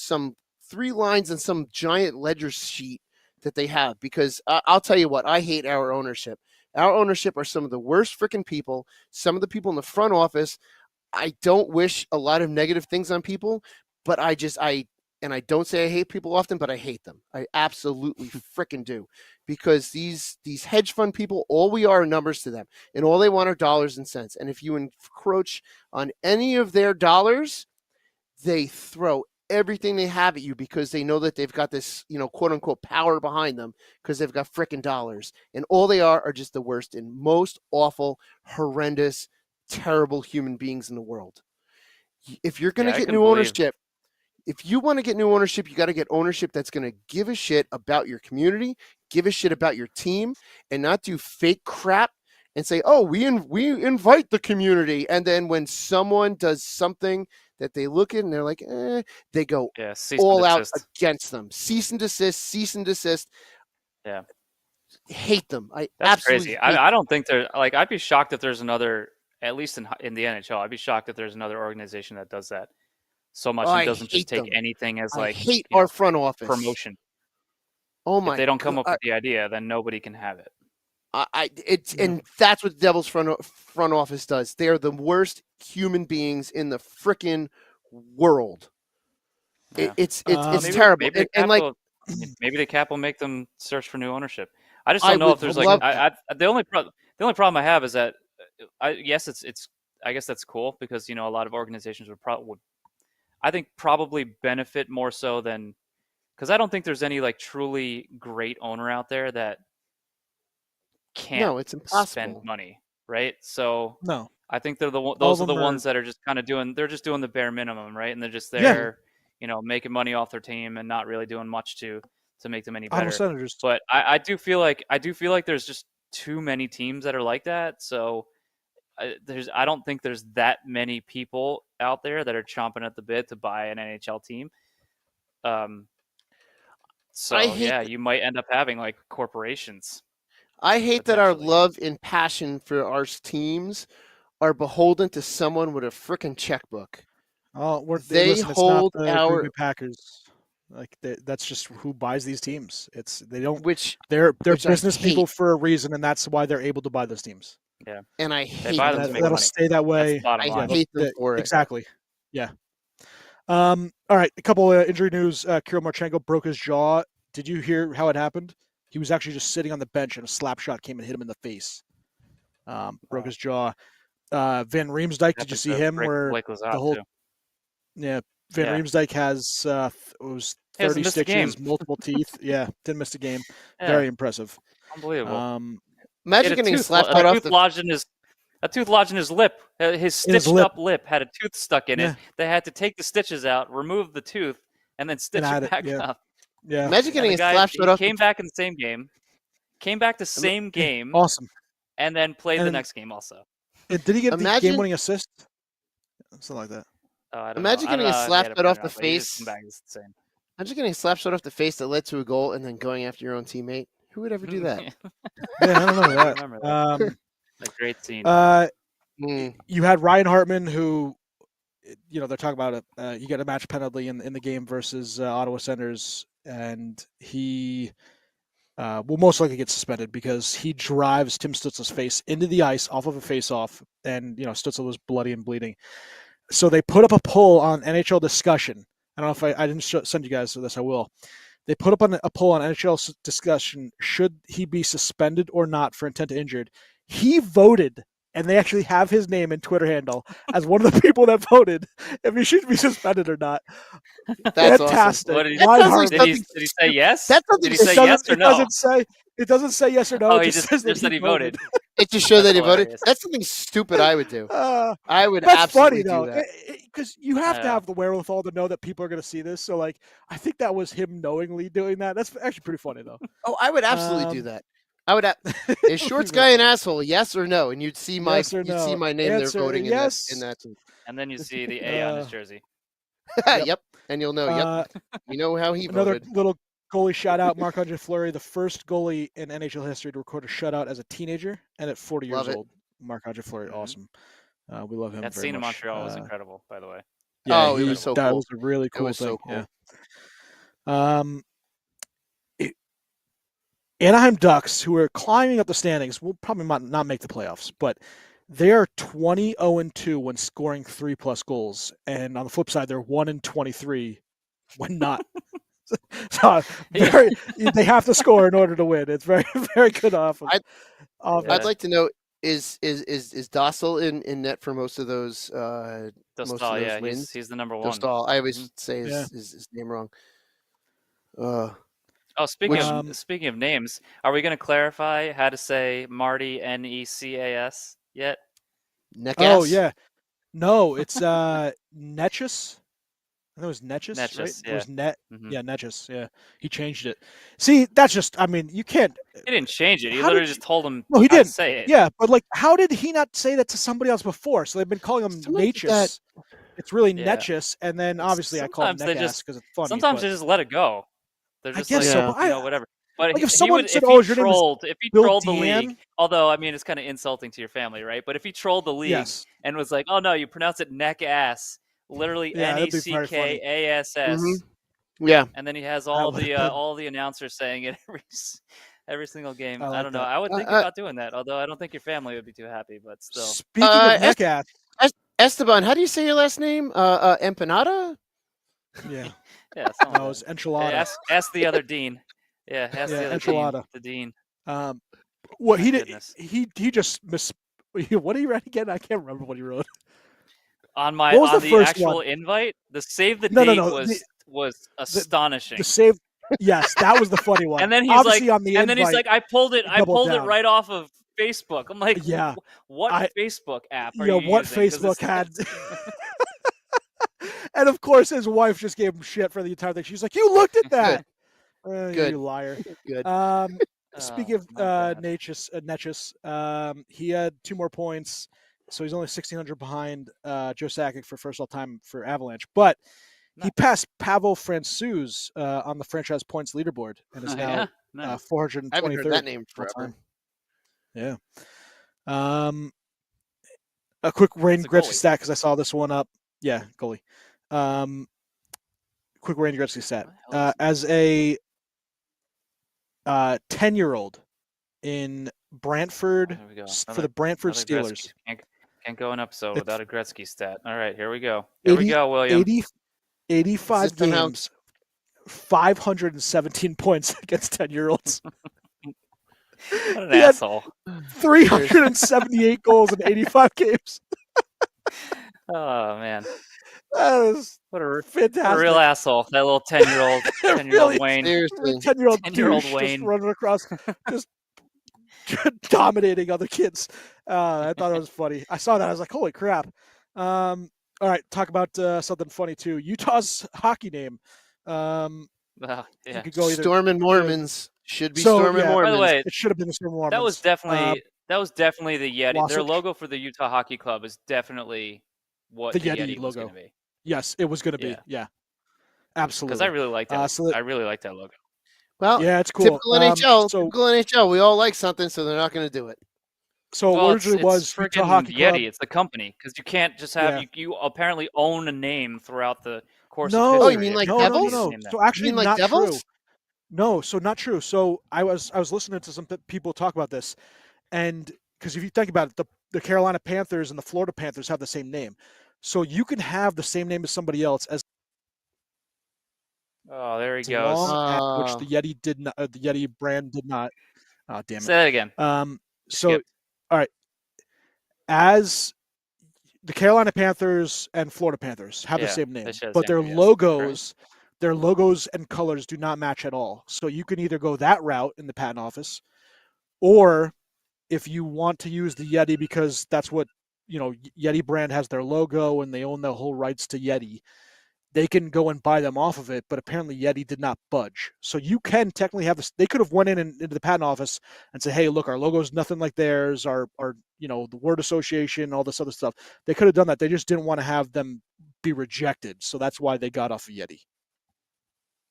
Speaker 2: 3 lines in some giant ledger sheet that they have, because I'll tell you what, I hate our ownership. Our ownership are some of the worst freaking people. Some of the people in the front office, I don't wish a lot of negative things on people, but I don't say I hate people often, but I hate them. I absolutely freaking do. Because these hedge fund people, all we are numbers to them, and all they want are dollars and cents. And if you encroach on any of their dollars, they throw everything they have at you because they know that they've got this, quote unquote power behind them because they've got freaking dollars. And all they are just the worst and most awful, horrendous, terrible human beings in the world. If you're going to get new ownership, if you want to get new ownership, you got to get ownership that's going to give a shit about your community, give a shit about your team, and not do fake crap and say, "Oh, we invite the community." And then when someone does something that they look at and they're like, they go all out against them. Cease and desist.
Speaker 3: Yeah.
Speaker 2: Hate them.
Speaker 3: That's
Speaker 2: absolutely
Speaker 3: crazy. I don't think there. Like, I'd be shocked if there's another. At least in the NHL, I'd be shocked if there's another organization that does that so much and doesn't just take anything as like
Speaker 2: our front office
Speaker 3: promotion.
Speaker 2: Oh my!
Speaker 3: If they don't come up with the idea, then nobody can have it.
Speaker 2: And that's what the Devils front office does. They are the worst human beings in the frickin' world.
Speaker 3: Yeah.
Speaker 2: It's terrible.
Speaker 3: Maybe the cap will make them search for new ownership. I just don't know if there's the only problem I have is that I guess that's cool because a lot of organizations would probably benefit more so than, because I don't think there's any like truly great owner out there that can't spend money, right? So
Speaker 1: no,
Speaker 3: I think they're those are the ones that are just kind of doing the bare minimum, right? And they're just there, making money off their team and not really doing much to make them any better. But I do feel like there's just too many teams that are like that. So I don't think there's that many people out there that are chomping at the bit to buy an NHL team. You might end up having like corporations.
Speaker 2: I hate that our love and passion for our teams are beholden to someone with a freaking checkbook.
Speaker 1: Oh,
Speaker 2: they hold
Speaker 1: it's not the Green Bay Packers. Like that's just who buys these teams. They're business people for a reason, and that's why they're able to buy those teams.
Speaker 3: Yeah,
Speaker 2: and I hate
Speaker 3: that.
Speaker 1: That'll stay that way.
Speaker 2: I hate them for it.
Speaker 1: Exactly. Yeah. All right. A couple of injury news. Kirill Marchenko broke his jaw. Did you hear how it happened? He was actually just sitting on the bench, and a slap shot came and hit him in the face. Broke his jaw. Van Riemsdyk, did you see him?
Speaker 3: Blake was out too.
Speaker 1: Yeah. Van Riemsdyk has it was 30 stitches, multiple teeth. Yeah, didn't miss a game. Yeah. Very impressive.
Speaker 3: Unbelievable.
Speaker 2: Imagine getting slapped right off
Speaker 3: a tooth lodged in his lip. His stitched up lip had a tooth stuck in it. They had to take the stitches out, remove the tooth, and then stitch it back up.
Speaker 2: Yeah. Imagine getting a slap shot off.
Speaker 3: Came back in the same game. Came back the same game.
Speaker 1: Awesome.
Speaker 3: And then played the next game also.
Speaker 1: Did he get the game-winning assist? Something like that.
Speaker 3: I don't
Speaker 2: Imagine
Speaker 3: know. I don't
Speaker 2: getting a
Speaker 3: know if he
Speaker 2: slap
Speaker 3: had
Speaker 2: shot
Speaker 3: put
Speaker 2: off
Speaker 3: it
Speaker 2: the
Speaker 3: on, but he just
Speaker 2: face.
Speaker 3: come back as the same.
Speaker 2: Imagine getting a slap shot off the face that led to a goal and then going after your own teammate. Who would ever do that?
Speaker 1: Yeah, I don't know
Speaker 3: I
Speaker 1: that.
Speaker 3: remember that. A great scene.
Speaker 2: Mm.
Speaker 1: You had Ryan Hartman, who, they're talking about it. He got a match penalty in the game versus Ottawa Senators, and he will most likely get suspended because he drives Tim Stützle's face into the ice off of a face-off, and Stützle was bloody and bleeding. So they put up a poll on NHL discussion. I don't know if I didn't send you guys this. I will. They put up a poll on NHL discussion: should he be suspended or not for intent to injure? He voted, and they actually have his name and Twitter handle as one of the people that voted if he should be suspended or not.
Speaker 2: That's
Speaker 1: Fantastic.
Speaker 2: awesome.
Speaker 3: What did he,
Speaker 1: Ryan
Speaker 2: sounds like
Speaker 1: Hartman.
Speaker 3: did he say yes?
Speaker 2: That's
Speaker 3: Did he
Speaker 2: something-
Speaker 3: say yes or no?
Speaker 1: It doesn't say yes or no.
Speaker 3: Oh,
Speaker 1: it
Speaker 3: he
Speaker 1: just
Speaker 3: just
Speaker 1: says that
Speaker 3: said he voted.
Speaker 2: It just showed that
Speaker 3: That's
Speaker 2: he voted.
Speaker 3: hilarious.
Speaker 2: That's something stupid I would do. I would
Speaker 1: That's
Speaker 2: absolutely
Speaker 1: funny though,
Speaker 2: do that.
Speaker 1: because you have to
Speaker 3: Yeah.
Speaker 1: have the wherewithal to know that people are going to see this. So, I think that was him knowingly doing that. That's actually pretty funny though.
Speaker 2: Oh, I would absolutely do that. I would. Is Shorts
Speaker 1: Be
Speaker 2: guy
Speaker 1: very
Speaker 2: an
Speaker 1: funny.
Speaker 2: asshole? Yes or no? And you'd see my
Speaker 1: Yes or
Speaker 2: you'd see
Speaker 1: no.
Speaker 2: my name
Speaker 1: Answer
Speaker 2: there voting
Speaker 1: yes.
Speaker 2: in that team.
Speaker 3: And then you see the A on his jersey.
Speaker 1: Yep.
Speaker 2: Yep. And you'll know. Yep. You know how he
Speaker 1: Another
Speaker 2: voted.
Speaker 1: little goalie shout out: Marc-Andre Fleury, the first goalie in NHL history to record a shutout as a teenager and at 40
Speaker 2: Love
Speaker 1: years
Speaker 2: it.
Speaker 1: old. Marc-Andre Fleury,
Speaker 3: Mhm.
Speaker 1: awesome. We love him
Speaker 3: That
Speaker 1: very
Speaker 3: scene in
Speaker 1: much.
Speaker 3: Montreal was incredible, by the way.
Speaker 1: Yeah,
Speaker 2: Oh, it was so
Speaker 1: that
Speaker 2: cool.
Speaker 1: was a really
Speaker 2: It
Speaker 1: cool
Speaker 2: was
Speaker 1: thing.
Speaker 2: so cool.
Speaker 1: Yeah. Anaheim Ducks, who are climbing up the standings, will probably not make the playoffs, but they are 20-0-2 when scoring 3+ goals, and on the flip side, they're 1-23 when not. So they have to score in order to win. It's very, very good offense.
Speaker 2: I'd like to know is Dossel in net for most of those
Speaker 3: Dostal, yeah,
Speaker 2: wins?
Speaker 3: he's the number one.
Speaker 2: Dostal. I always
Speaker 3: Mhm.
Speaker 2: say
Speaker 1: Yeah.
Speaker 2: his name wrong.
Speaker 3: Oh,
Speaker 1: Which-
Speaker 3: speaking of names, are we going to clarify how to say Marty Necas yet?
Speaker 2: Necas?
Speaker 1: Oh yeah, no, it's Netchus. I think it was Netchus, right?
Speaker 3: Netchus,
Speaker 1: It was
Speaker 3: yeah.
Speaker 1: Net.
Speaker 3: Mhm.
Speaker 1: Yeah, Netchus. Yeah, he changed it. See, that's just. I mean, you can't.
Speaker 3: He didn't change it. He
Speaker 1: How
Speaker 3: literally
Speaker 1: did
Speaker 3: just told him
Speaker 1: No, he
Speaker 3: how to
Speaker 1: didn't.
Speaker 3: say it.
Speaker 1: Yeah, but how did he not say that to somebody else before? So they've been calling him
Speaker 2: Someone did
Speaker 1: Natchus. It's really
Speaker 3: Yeah.
Speaker 1: Netchus, and then obviously I call him
Speaker 3: Sometimes they
Speaker 1: Necas because it's funny.
Speaker 3: Sometimes
Speaker 1: but
Speaker 3: they just let it go. They're
Speaker 1: I
Speaker 3: just
Speaker 1: guess
Speaker 3: like,
Speaker 1: so, but
Speaker 3: whatever. But
Speaker 1: like if
Speaker 3: he
Speaker 1: someone
Speaker 3: would,
Speaker 1: said,
Speaker 3: if
Speaker 1: "Oh,
Speaker 3: he
Speaker 1: your name is
Speaker 3: trolled
Speaker 1: Bill
Speaker 3: the league,
Speaker 1: Deanne?"
Speaker 3: although I mean it's kind of insulting to your family, right? But if he trolled the league
Speaker 1: Yes.
Speaker 3: and was like, "Oh no, you pronounce it neck ass," literally
Speaker 1: Yeah, that'd be very funny.
Speaker 3: Neckass,
Speaker 2: Mhm. Yeah.
Speaker 3: and then he has
Speaker 1: I
Speaker 3: all
Speaker 1: would-
Speaker 3: all the announcers saying it every single game.
Speaker 1: I
Speaker 3: I
Speaker 1: like
Speaker 3: don't know.
Speaker 1: that.
Speaker 3: I would think about doing that, although I don't think your family would be too happy. But still,
Speaker 1: Speaking of
Speaker 2: Es-
Speaker 1: Necas,
Speaker 2: Esteban, how do you say your last name? Empanada?
Speaker 1: yeah,
Speaker 3: yeah, something
Speaker 1: no,
Speaker 3: like
Speaker 1: it's
Speaker 3: that.
Speaker 1: enchilada.
Speaker 3: Hey, ask the other dean. Yeah, ask
Speaker 1: Yeah,
Speaker 3: the other
Speaker 1: enchilada.
Speaker 3: dean. The dean.
Speaker 1: What
Speaker 3: My
Speaker 1: he did,
Speaker 3: goodness.
Speaker 1: he just miss. What did he write again? I can't remember what he wrote.
Speaker 3: On my
Speaker 1: What was
Speaker 3: on
Speaker 1: the
Speaker 3: the
Speaker 1: first
Speaker 3: actual
Speaker 1: one?
Speaker 3: invite, the save the
Speaker 1: No,
Speaker 3: date
Speaker 1: no,
Speaker 3: was astonishing.
Speaker 1: The save. Yes, that was the funny one.
Speaker 3: and then he's
Speaker 1: Obviously
Speaker 3: like,
Speaker 1: on the
Speaker 3: and then he's
Speaker 1: invite,
Speaker 3: like, I pulled it
Speaker 1: down.
Speaker 3: right off of Facebook. I'm like,
Speaker 1: Yeah.
Speaker 3: what Facebook app are
Speaker 1: Yeah,
Speaker 3: you
Speaker 1: what
Speaker 3: using? 'Cause
Speaker 1: Facebook
Speaker 3: it's-
Speaker 1: had. And of course, his wife just gave him shit for the entire thing. She's like, "You looked at that,
Speaker 2: Good.
Speaker 1: you liar."
Speaker 2: Good.
Speaker 1: Speaking of
Speaker 3: my God.
Speaker 1: Netchus, he had 2 more points, so he's only 1,600 behind Joe Sakic for first all time for Avalanche. But he
Speaker 3: Nice.
Speaker 1: passed Pavel Francouz on the franchise points leaderboard and is
Speaker 3: Oh,
Speaker 1: now
Speaker 3: yeah? Nice.
Speaker 1: 423rd.
Speaker 2: I haven't heard that name
Speaker 1: all
Speaker 2: forever.
Speaker 1: time. Yeah. A quick Wayne
Speaker 3: It's a
Speaker 1: Gretzky
Speaker 3: goalie.
Speaker 1: stat because I saw this one up. Yeah, goalie. Quick Wayne Gretzky stat.
Speaker 3: What the hell is-
Speaker 1: As a 10-year-old in Brantford
Speaker 3: There we go.
Speaker 1: for the Brantford
Speaker 3: Another
Speaker 1: Steelers.
Speaker 3: Gretzky. Can't go an episode
Speaker 1: It's-
Speaker 3: without a Gretzky stat. All right, here we go. Here we
Speaker 1: 80
Speaker 3: go, William.
Speaker 1: 85
Speaker 2: Is this somehow-
Speaker 1: games, 517 points against 10-year-olds.
Speaker 3: What an
Speaker 1: he had-
Speaker 3: asshole.
Speaker 1: 378 goals in 85 games.
Speaker 3: Oh man,
Speaker 1: That is
Speaker 3: what a
Speaker 1: fantastic.
Speaker 3: real asshole. That little 10-year-old, 10-year-old
Speaker 1: Really?
Speaker 3: Wayne.
Speaker 2: Seriously.
Speaker 1: 10-year-old
Speaker 3: 10-year-old
Speaker 1: douche
Speaker 3: Wayne.
Speaker 1: just running across, just dominating other kids. I thought it was funny. I saw that. I was like, holy crap. All right, talk about something funny too. Utah's hockey name. You
Speaker 3: Yeah.
Speaker 1: could go either.
Speaker 2: Stormin' Mormons should be
Speaker 1: So,
Speaker 2: Stormin'
Speaker 1: yeah,
Speaker 3: By
Speaker 2: Mormons.
Speaker 3: the way,
Speaker 1: It should have been the Storm Mormons.
Speaker 3: that was definitely the Yeti. Their
Speaker 1: Wasatch.
Speaker 3: logo for the Utah Hockey Club is definitely what
Speaker 1: The
Speaker 3: the
Speaker 1: Yeti
Speaker 3: Yeti was
Speaker 1: logo.
Speaker 3: going to be.
Speaker 1: Yes, it was going to be.
Speaker 3: Yeah.
Speaker 1: Yeah,
Speaker 3: Because
Speaker 1: absolutely.
Speaker 3: I really like that.
Speaker 1: So that,
Speaker 3: I really like that logo.
Speaker 2: Well,
Speaker 1: yeah, it's cool.
Speaker 2: typical NHL.
Speaker 1: So
Speaker 2: Typical NHL. We all like something, so they're not going to do it.
Speaker 3: Well,
Speaker 1: originally
Speaker 3: it's
Speaker 1: was Utah
Speaker 3: friggin'
Speaker 1: Hockey Club.
Speaker 3: Yeti. It's the company because you can't just have
Speaker 1: Yeah.
Speaker 3: you apparently own a name throughout the course
Speaker 1: No.
Speaker 3: of
Speaker 2: Oh,
Speaker 3: history.
Speaker 2: you mean
Speaker 3: if
Speaker 2: like
Speaker 3: you
Speaker 1: no,
Speaker 3: want
Speaker 1: no,
Speaker 3: to
Speaker 1: no,
Speaker 2: Devils?
Speaker 1: no.
Speaker 3: name that.
Speaker 1: So
Speaker 2: You
Speaker 1: actually,
Speaker 2: mean like
Speaker 1: not
Speaker 2: Devils?
Speaker 1: true. No, so not true. So I was listening to some people talk about this, and because if you think about it, the Carolina Panthers and the Florida Panthers have the same name, so you can have the same name as somebody else as
Speaker 3: Oh, there he
Speaker 1: long
Speaker 3: goes.
Speaker 1: as which the Yeti did not. The Yeti brand did not. Oh, damn
Speaker 3: Say
Speaker 1: it.
Speaker 3: that again.
Speaker 1: So
Speaker 3: Skip.
Speaker 1: all right, as the Carolina Panthers and Florida Panthers have the
Speaker 3: Yeah,
Speaker 1: same
Speaker 3: they
Speaker 1: name,
Speaker 3: share the
Speaker 1: but
Speaker 3: same
Speaker 1: their
Speaker 3: name, yes. Correct.
Speaker 1: logos and colors do not match at all. So you can either go that route in the patent office, or if you want to use the Yeti because that's what Yeti brand has their logo and they own the whole rights to Yeti, they can go and buy them off of it. But apparently Yeti did not budge. So you can technically have this. They could have went into the patent office and said, "Hey, look, our logo's nothing like theirs. Our the word association, all this other stuff." They could have done that. They just didn't want to have them be rejected. So that's why they got off of Yeti.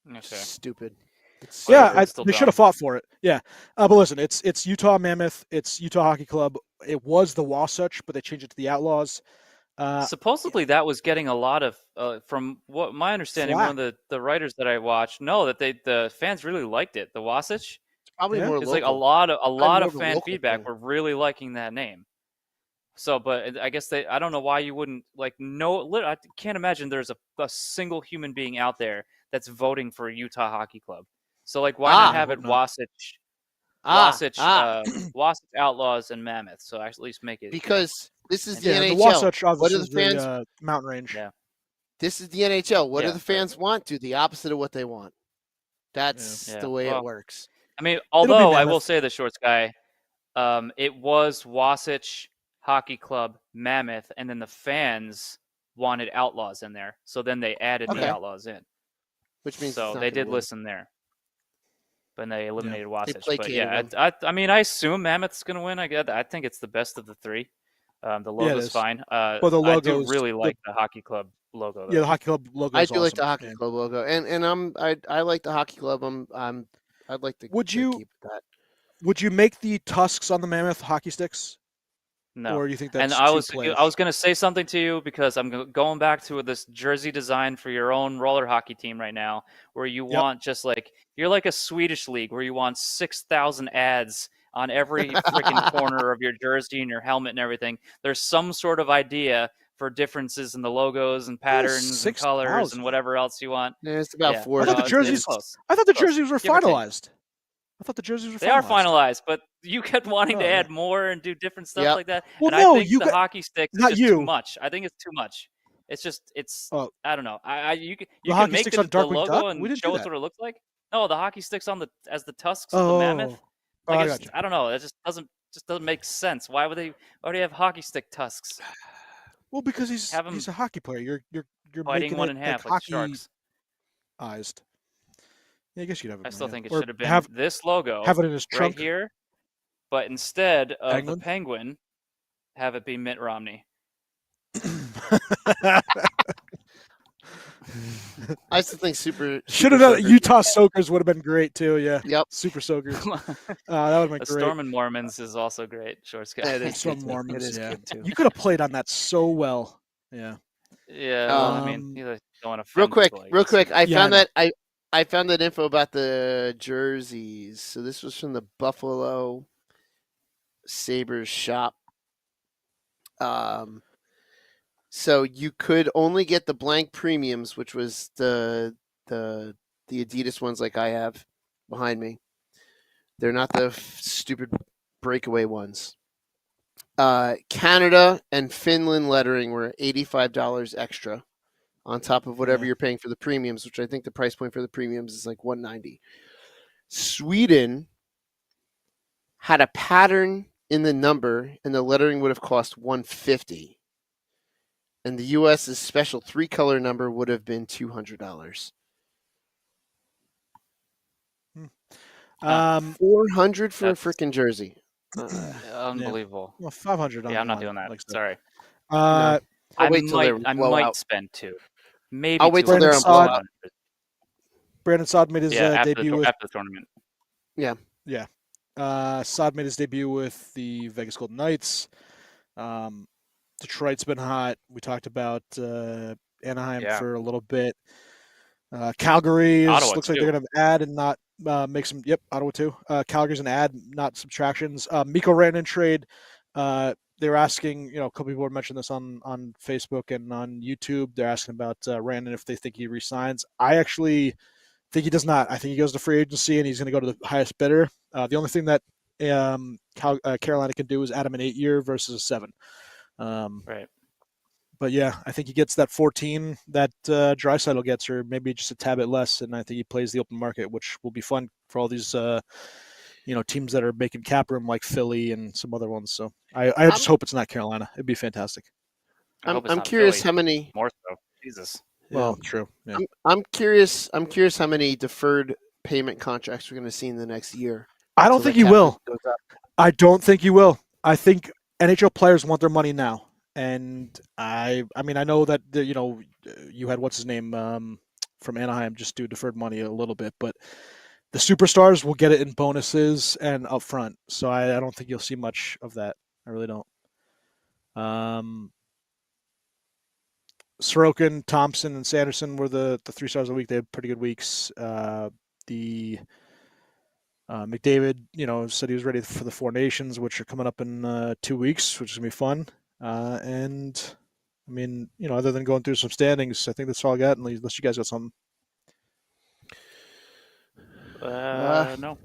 Speaker 3: Okay.
Speaker 2: Stupid. It's
Speaker 1: Yeah,
Speaker 3: Whatever, it's still
Speaker 1: they should have
Speaker 3: dumb.
Speaker 1: fought for it. Yeah, but listen, it's Utah Mammoth, it's Utah Hockey Club. It was the Wasatch, but they changed it to the Outlaws.
Speaker 3: Supposedly that was getting a lot of, from what my understanding, one of the writers that I watched, that the fans really liked it. The Wasatch.
Speaker 2: probably
Speaker 1: Yeah.
Speaker 2: more
Speaker 3: It's
Speaker 2: local.
Speaker 3: like a lot
Speaker 2: more
Speaker 3: of
Speaker 2: of a
Speaker 3: fan
Speaker 2: local
Speaker 3: feedback
Speaker 2: thing.
Speaker 3: were really liking that name. So, but I guess I don't know why you wouldn't I can't imagine there's a single human being out there that's voting for Utah Hockey Club. So like, why not
Speaker 2: Ah.
Speaker 3: have
Speaker 1: I
Speaker 3: it
Speaker 1: hope not.
Speaker 3: Wasatch Outlaws and Mammoth? So at least make it
Speaker 2: Because this is the
Speaker 1: Yeah, the
Speaker 2: NHL.
Speaker 1: Wasatch
Speaker 2: What
Speaker 1: obviously
Speaker 2: do
Speaker 1: is
Speaker 2: the fans?
Speaker 1: the mountain range.
Speaker 3: Yeah.
Speaker 2: This is the NHL. What do
Speaker 3: Yeah,
Speaker 2: the
Speaker 3: right.
Speaker 2: fans want? Do the opposite of what they want. That's
Speaker 3: Yeah.
Speaker 2: the way
Speaker 3: Well,
Speaker 2: it works.
Speaker 3: I mean,
Speaker 1: be
Speaker 3: although I will
Speaker 1: Mammoth.
Speaker 3: say the Shorts guy, it was Wasatch Hockey Club Mammoth, and then the fans wanted Outlaws in there, so then they added
Speaker 2: Okay.
Speaker 3: the Outlaws in.
Speaker 2: Which means
Speaker 3: So
Speaker 2: it's not
Speaker 3: they
Speaker 2: gonna
Speaker 3: did
Speaker 2: win.
Speaker 3: listen there, but they eliminated Wasatch. But
Speaker 2: placated
Speaker 3: yeah,
Speaker 2: them.
Speaker 3: I mean, I assume Mammoth's gonna win. I think it's the best of the three. The logo's
Speaker 1: is.
Speaker 3: fine.
Speaker 1: But the
Speaker 3: I do
Speaker 1: logo's
Speaker 3: really like the Hockey Club logo, though.
Speaker 1: Yeah, the Hockey Club logo
Speaker 2: I
Speaker 1: is
Speaker 2: do like the
Speaker 1: awesome.
Speaker 2: hockey
Speaker 1: Yeah.
Speaker 2: club logo, and I like the hockey club. I'd like to.
Speaker 1: Would
Speaker 2: to
Speaker 1: you-
Speaker 2: keep that?
Speaker 1: Would you make the tusks on the Mammoth hockey sticks,
Speaker 3: No.
Speaker 1: or you think
Speaker 3: And
Speaker 1: that's
Speaker 3: I
Speaker 1: too
Speaker 3: was
Speaker 1: playish?
Speaker 3: going to say something to you because I'm going back to this jersey design for your own roller hockey team right now, where you
Speaker 1: Yep.
Speaker 3: want just like you're like a Swedish league where you want 6,000 ads on every freaking corner of your jersey and your helmet and everything. There's some sort of idea for differences in the logos and patterns and colors
Speaker 1: 6,000.
Speaker 3: and whatever else you want.
Speaker 2: Yeah, it's about
Speaker 3: Yeah.
Speaker 2: four.
Speaker 1: I thought the
Speaker 3: it's
Speaker 1: jerseys.
Speaker 3: close.
Speaker 1: I thought the
Speaker 3: Close.
Speaker 1: jerseys were
Speaker 3: Give or take.
Speaker 1: finalized. I thought the jerseys were
Speaker 3: They are
Speaker 1: finalized.
Speaker 3: finalized, but you kept wanting to
Speaker 1: Oh,
Speaker 3: add more and do different stuff
Speaker 2: Yep.
Speaker 3: like that.
Speaker 1: Well,
Speaker 3: and
Speaker 1: no,
Speaker 3: I think
Speaker 1: you
Speaker 3: the
Speaker 1: got-
Speaker 3: hockey sticks is
Speaker 1: not
Speaker 3: just
Speaker 1: you.
Speaker 3: too much. I think it's too much. It's just
Speaker 1: Oh.
Speaker 3: I don't know. You
Speaker 1: The
Speaker 3: can
Speaker 1: hockey
Speaker 3: make
Speaker 1: sticks
Speaker 3: the
Speaker 1: on Darkwing
Speaker 3: logo
Speaker 1: Duck? We
Speaker 3: and
Speaker 1: didn't do
Speaker 3: show us
Speaker 1: that.
Speaker 3: what it looks like. No, the hockey sticks on as the tusks of the mammoth.
Speaker 1: Oh,
Speaker 3: Like
Speaker 1: I
Speaker 3: it's
Speaker 1: got
Speaker 3: just,
Speaker 1: you.
Speaker 3: I don't know. It just doesn't make sense. Why would they have hockey stick tusks?
Speaker 1: Well, because he's
Speaker 3: Have 'em
Speaker 1: a hockey player. You're
Speaker 3: Biting
Speaker 1: making
Speaker 3: one
Speaker 1: it
Speaker 3: in half
Speaker 1: like
Speaker 3: like the
Speaker 1: hockey-ized.
Speaker 3: sharks.
Speaker 1: Yeah, I guess you'd have it.
Speaker 3: I still think it
Speaker 1: Or
Speaker 3: should have been
Speaker 1: have
Speaker 3: this logo
Speaker 1: it in his
Speaker 3: right
Speaker 1: trunk.
Speaker 3: here, but instead of
Speaker 1: Penguin?
Speaker 3: the penguin, have it be Mitt Romney.
Speaker 2: I still think super.
Speaker 1: Should have done Utah Soakers would have been great too. Yeah.
Speaker 2: Yep.
Speaker 1: Super Soakers. that would have been
Speaker 3: The
Speaker 1: great.
Speaker 3: Storm and Mormons is also great. Shorts guy.
Speaker 2: It is
Speaker 1: Storm
Speaker 2: good too.
Speaker 1: Mormons,
Speaker 2: It is
Speaker 1: yeah.
Speaker 2: good too.
Speaker 1: You could have played on that so well. Yeah.
Speaker 3: Yeah, well, I mean, you don't want to
Speaker 2: Real quick,
Speaker 3: people, I
Speaker 2: real
Speaker 3: guess.
Speaker 2: quick. I
Speaker 1: Yeah,
Speaker 2: found
Speaker 1: I know.
Speaker 2: that I found that info about the jerseys. So this was from the Buffalo Sabres shop. So you could only get the blank premiums, which was the Adidas ones like I have behind me. They're not the stupid breakaway ones. Canada and Finland lettering were $85 extra on top of whatever
Speaker 1: Yeah.
Speaker 2: you're paying for the premiums, which I think the price point for the premiums is like $190. Sweden had a pattern in the number, and the lettering would have cost $150. And the U.S.'s special 3-color number would have been $200. $400 for a freaking jersey.
Speaker 3: Unbelievable.
Speaker 1: Well, 500 on
Speaker 3: Yeah, I'm not
Speaker 1: one,
Speaker 3: doing that.
Speaker 1: like I said.
Speaker 3: Sorry.
Speaker 2: I'll wait till they
Speaker 3: I
Speaker 2: blow
Speaker 3: might
Speaker 2: out.
Speaker 3: spend 2. maybe
Speaker 2: I'll wait till
Speaker 3: 200.
Speaker 2: they're on
Speaker 1: Brandon
Speaker 2: blowout.
Speaker 1: Brandon Saad made his
Speaker 3: Yeah,
Speaker 1: debut with
Speaker 3: after the tournament.
Speaker 1: Saad made his debut with the Vegas Golden Knights. Detroit's been hot. We talked about Anaheim
Speaker 3: Yeah.
Speaker 1: for a little bit. Calgary
Speaker 3: Ottawa,
Speaker 1: looks like
Speaker 3: too.
Speaker 1: they're going to add and not make some. Yep, Ottawa too. Calgary's an add, not subtractions. Mikko Rantanen trade. They were asking, a couple people mentioned this on Facebook and on YouTube. They're asking about Rantanen if they think he resigns. I actually think he does not. I think he goes to free agency and he's going to go to the highest bidder. The only thing that Carolina can do is add him an 8-year versus a 7.
Speaker 3: Right.
Speaker 1: But yeah, I think he gets that 14 that Draisaitl gets, or maybe just a tad bit less, and I think he plays the open market, which will be fun for all these teams that are making cap room like Philly and some other ones. So I just hope it's not Carolina. It'd be fantastic.
Speaker 3: I hope it's
Speaker 2: I'm
Speaker 3: not
Speaker 2: curious
Speaker 3: Philly.
Speaker 2: how many.
Speaker 3: More so. Jesus.
Speaker 1: Well, true. Yeah.
Speaker 2: I'm curious how many deferred payment contracts we're going to see in the next year.
Speaker 1: I don't
Speaker 2: So
Speaker 1: think
Speaker 2: the
Speaker 1: he
Speaker 2: cap
Speaker 1: will.
Speaker 2: goes up.
Speaker 1: I don't think he will. I think NHL players want their money now, and I mean, I know that you had what's his name from Anaheim just do deferred money a little bit, but the superstars will get it in bonuses and upfront. So I don't think you'll see much of that. I really don't. Sorokin, Thompson, and Sanderson were the 3 stars of the week. They had pretty good weeks. McDavid, said he was ready for the Four Nations, which are coming up in 2 weeks, which is gonna be fun. And I mean, other than going through some standings, I think that's all I got. Unless you guys got something.
Speaker 3: No.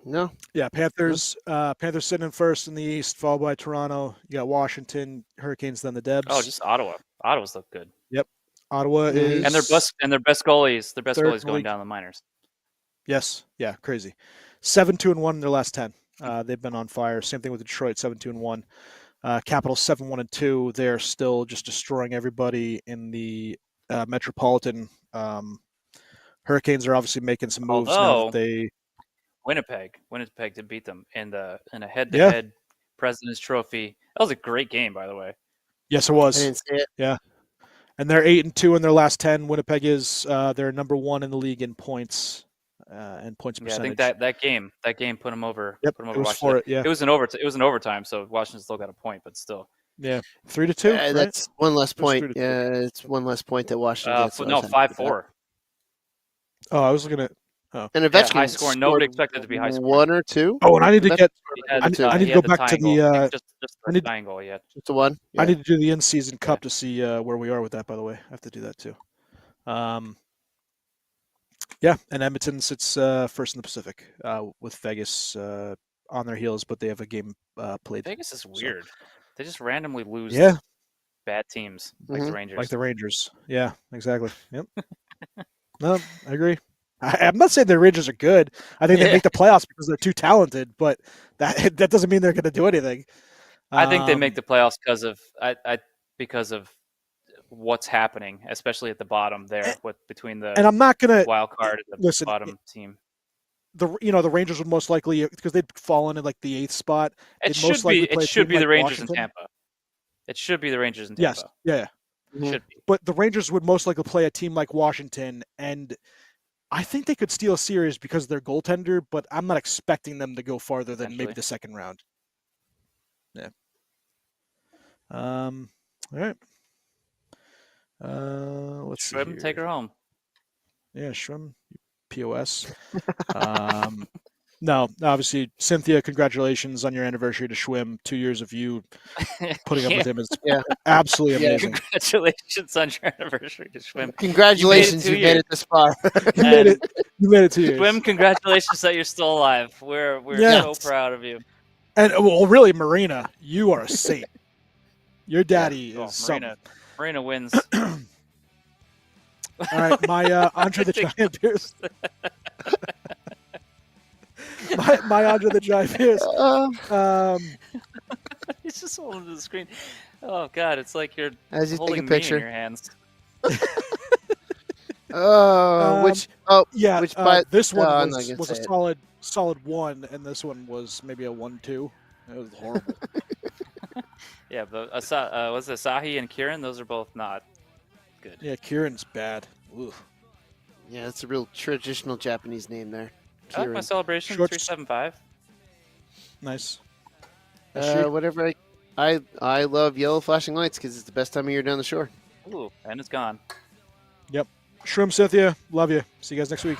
Speaker 2: No.
Speaker 1: Yeah, Panthers. Panthers sitting in first in the East, followed by Toronto. You got Washington, Hurricanes, then the Debs.
Speaker 3: Oh, just Ottawa. Ottawa's look good.
Speaker 1: Ottawa is
Speaker 3: And their best goalies. Their best
Speaker 1: third
Speaker 3: goalies going
Speaker 1: league.
Speaker 3: down the minors.
Speaker 1: Yes, yeah, crazy. 7-2-1 in their last 10. They've been on fire. Same thing with Detroit, 7-2-1. Capitals 7-1-2. They're still just destroying everybody in the Metropolitan. Hurricanes are obviously making some moves now that they.
Speaker 3: Winnipeg did beat them in a head-to-head President's Trophy. That was a great game, by the way.
Speaker 1: Yes, it
Speaker 2: I
Speaker 1: was.
Speaker 2: didn't see it.
Speaker 1: Yeah, and they're 8-2 in their last 10. Winnipeg is they're number 1 in the league in points and points percentage.
Speaker 3: I think that game put them over.
Speaker 1: Yep,
Speaker 3: put them
Speaker 1: it
Speaker 3: over
Speaker 1: was
Speaker 3: Washington.
Speaker 1: for it. Yeah,
Speaker 3: It was an overtime, so Washington still got a point, but still.
Speaker 1: Yeah, 3-2. Right?
Speaker 2: That's one less point.
Speaker 1: 3-2.
Speaker 2: Yeah, it's one less point that Washington gets.
Speaker 3: No, 5-4.
Speaker 1: Oh, I was looking at.
Speaker 2: And
Speaker 3: Yeah,
Speaker 2: Ovechkin
Speaker 3: high scoring. Nobody expected it to be high scoring.
Speaker 2: 1 or 2.
Speaker 1: Oh, and I need to get. I need to go back to the.
Speaker 3: Just
Speaker 1: I
Speaker 3: the
Speaker 1: need-
Speaker 3: tying goal yet.
Speaker 2: Just a 1.
Speaker 1: I need to do the in-season cup to see where we are with that. By the way, I have to do that too. Yeah, and Edmonton sits first in the Pacific with Vegas on their heels, but they have a game played.
Speaker 3: Vegas is weird. They just randomly lose
Speaker 1: Yeah,
Speaker 3: to bad teams like the Rangers.
Speaker 1: like the Rangers. Yeah, exactly. Yep. No, I agree. I'm not saying the Rangers are good. I think they make the playoffs because they're too talented, but that doesn't mean they're going to do anything.
Speaker 3: I think they make the playoffs because of what's happening, especially at the bottom there between the
Speaker 1: and I'm not going to
Speaker 3: wild card and the bottom team.
Speaker 1: The Rangers would most likely, because they'd fallen in like the 8th spot.
Speaker 3: It should be the Rangers in Tampa. It should be the Rangers in Tampa.
Speaker 1: Yes, yeah.
Speaker 3: Should be.
Speaker 1: But the Rangers would most likely play a team like Washington, and I think they could steal a series because of their goaltender, but I'm not expecting them to go farther than maybe the second round. Yeah. All right. Let's see.
Speaker 3: Schwib, take her home.
Speaker 1: Yeah, Schwim, POS. No, obviously, Cynthia, congratulations on your anniversary to Schwim. 2 years of you putting up with him is absolutely amazing.
Speaker 3: Congratulations on your anniversary to Schwim.
Speaker 2: Congratulations, you made it this far.
Speaker 1: You made it 2 years.
Speaker 3: Schwim, congratulations that you're still alive. We're so proud of you.
Speaker 1: And well, really, Marina, you are a saint. Your daddy is something.
Speaker 3: Marina wins.
Speaker 1: All right, my Andre the Giant Pierce. my Andre the Giant Pierce.
Speaker 3: He's just holding to the screen. Oh God, it's like you're
Speaker 2: as you
Speaker 3: holding
Speaker 2: take a picture
Speaker 3: me in your hands.
Speaker 1: This one was a solid 1, and this one was maybe a 1-2. It was horrible.
Speaker 3: Yeah, but was it Asahi and Kieran? Those are both not Good.
Speaker 1: Yeah, Kieran's bad. Ooh.
Speaker 2: Yeah, that's a real traditional Japanese name there.
Speaker 3: I like my
Speaker 2: Kieran.
Speaker 3: celebration
Speaker 1: Shorts.
Speaker 3: 375.
Speaker 1: Nice. Shoot.
Speaker 2: Whatever. I love yellow flashing lights because it's the best time of year down the shore.
Speaker 3: Ooh, and it's gone.
Speaker 1: Shroom Cynthia, love you. See you guys next week.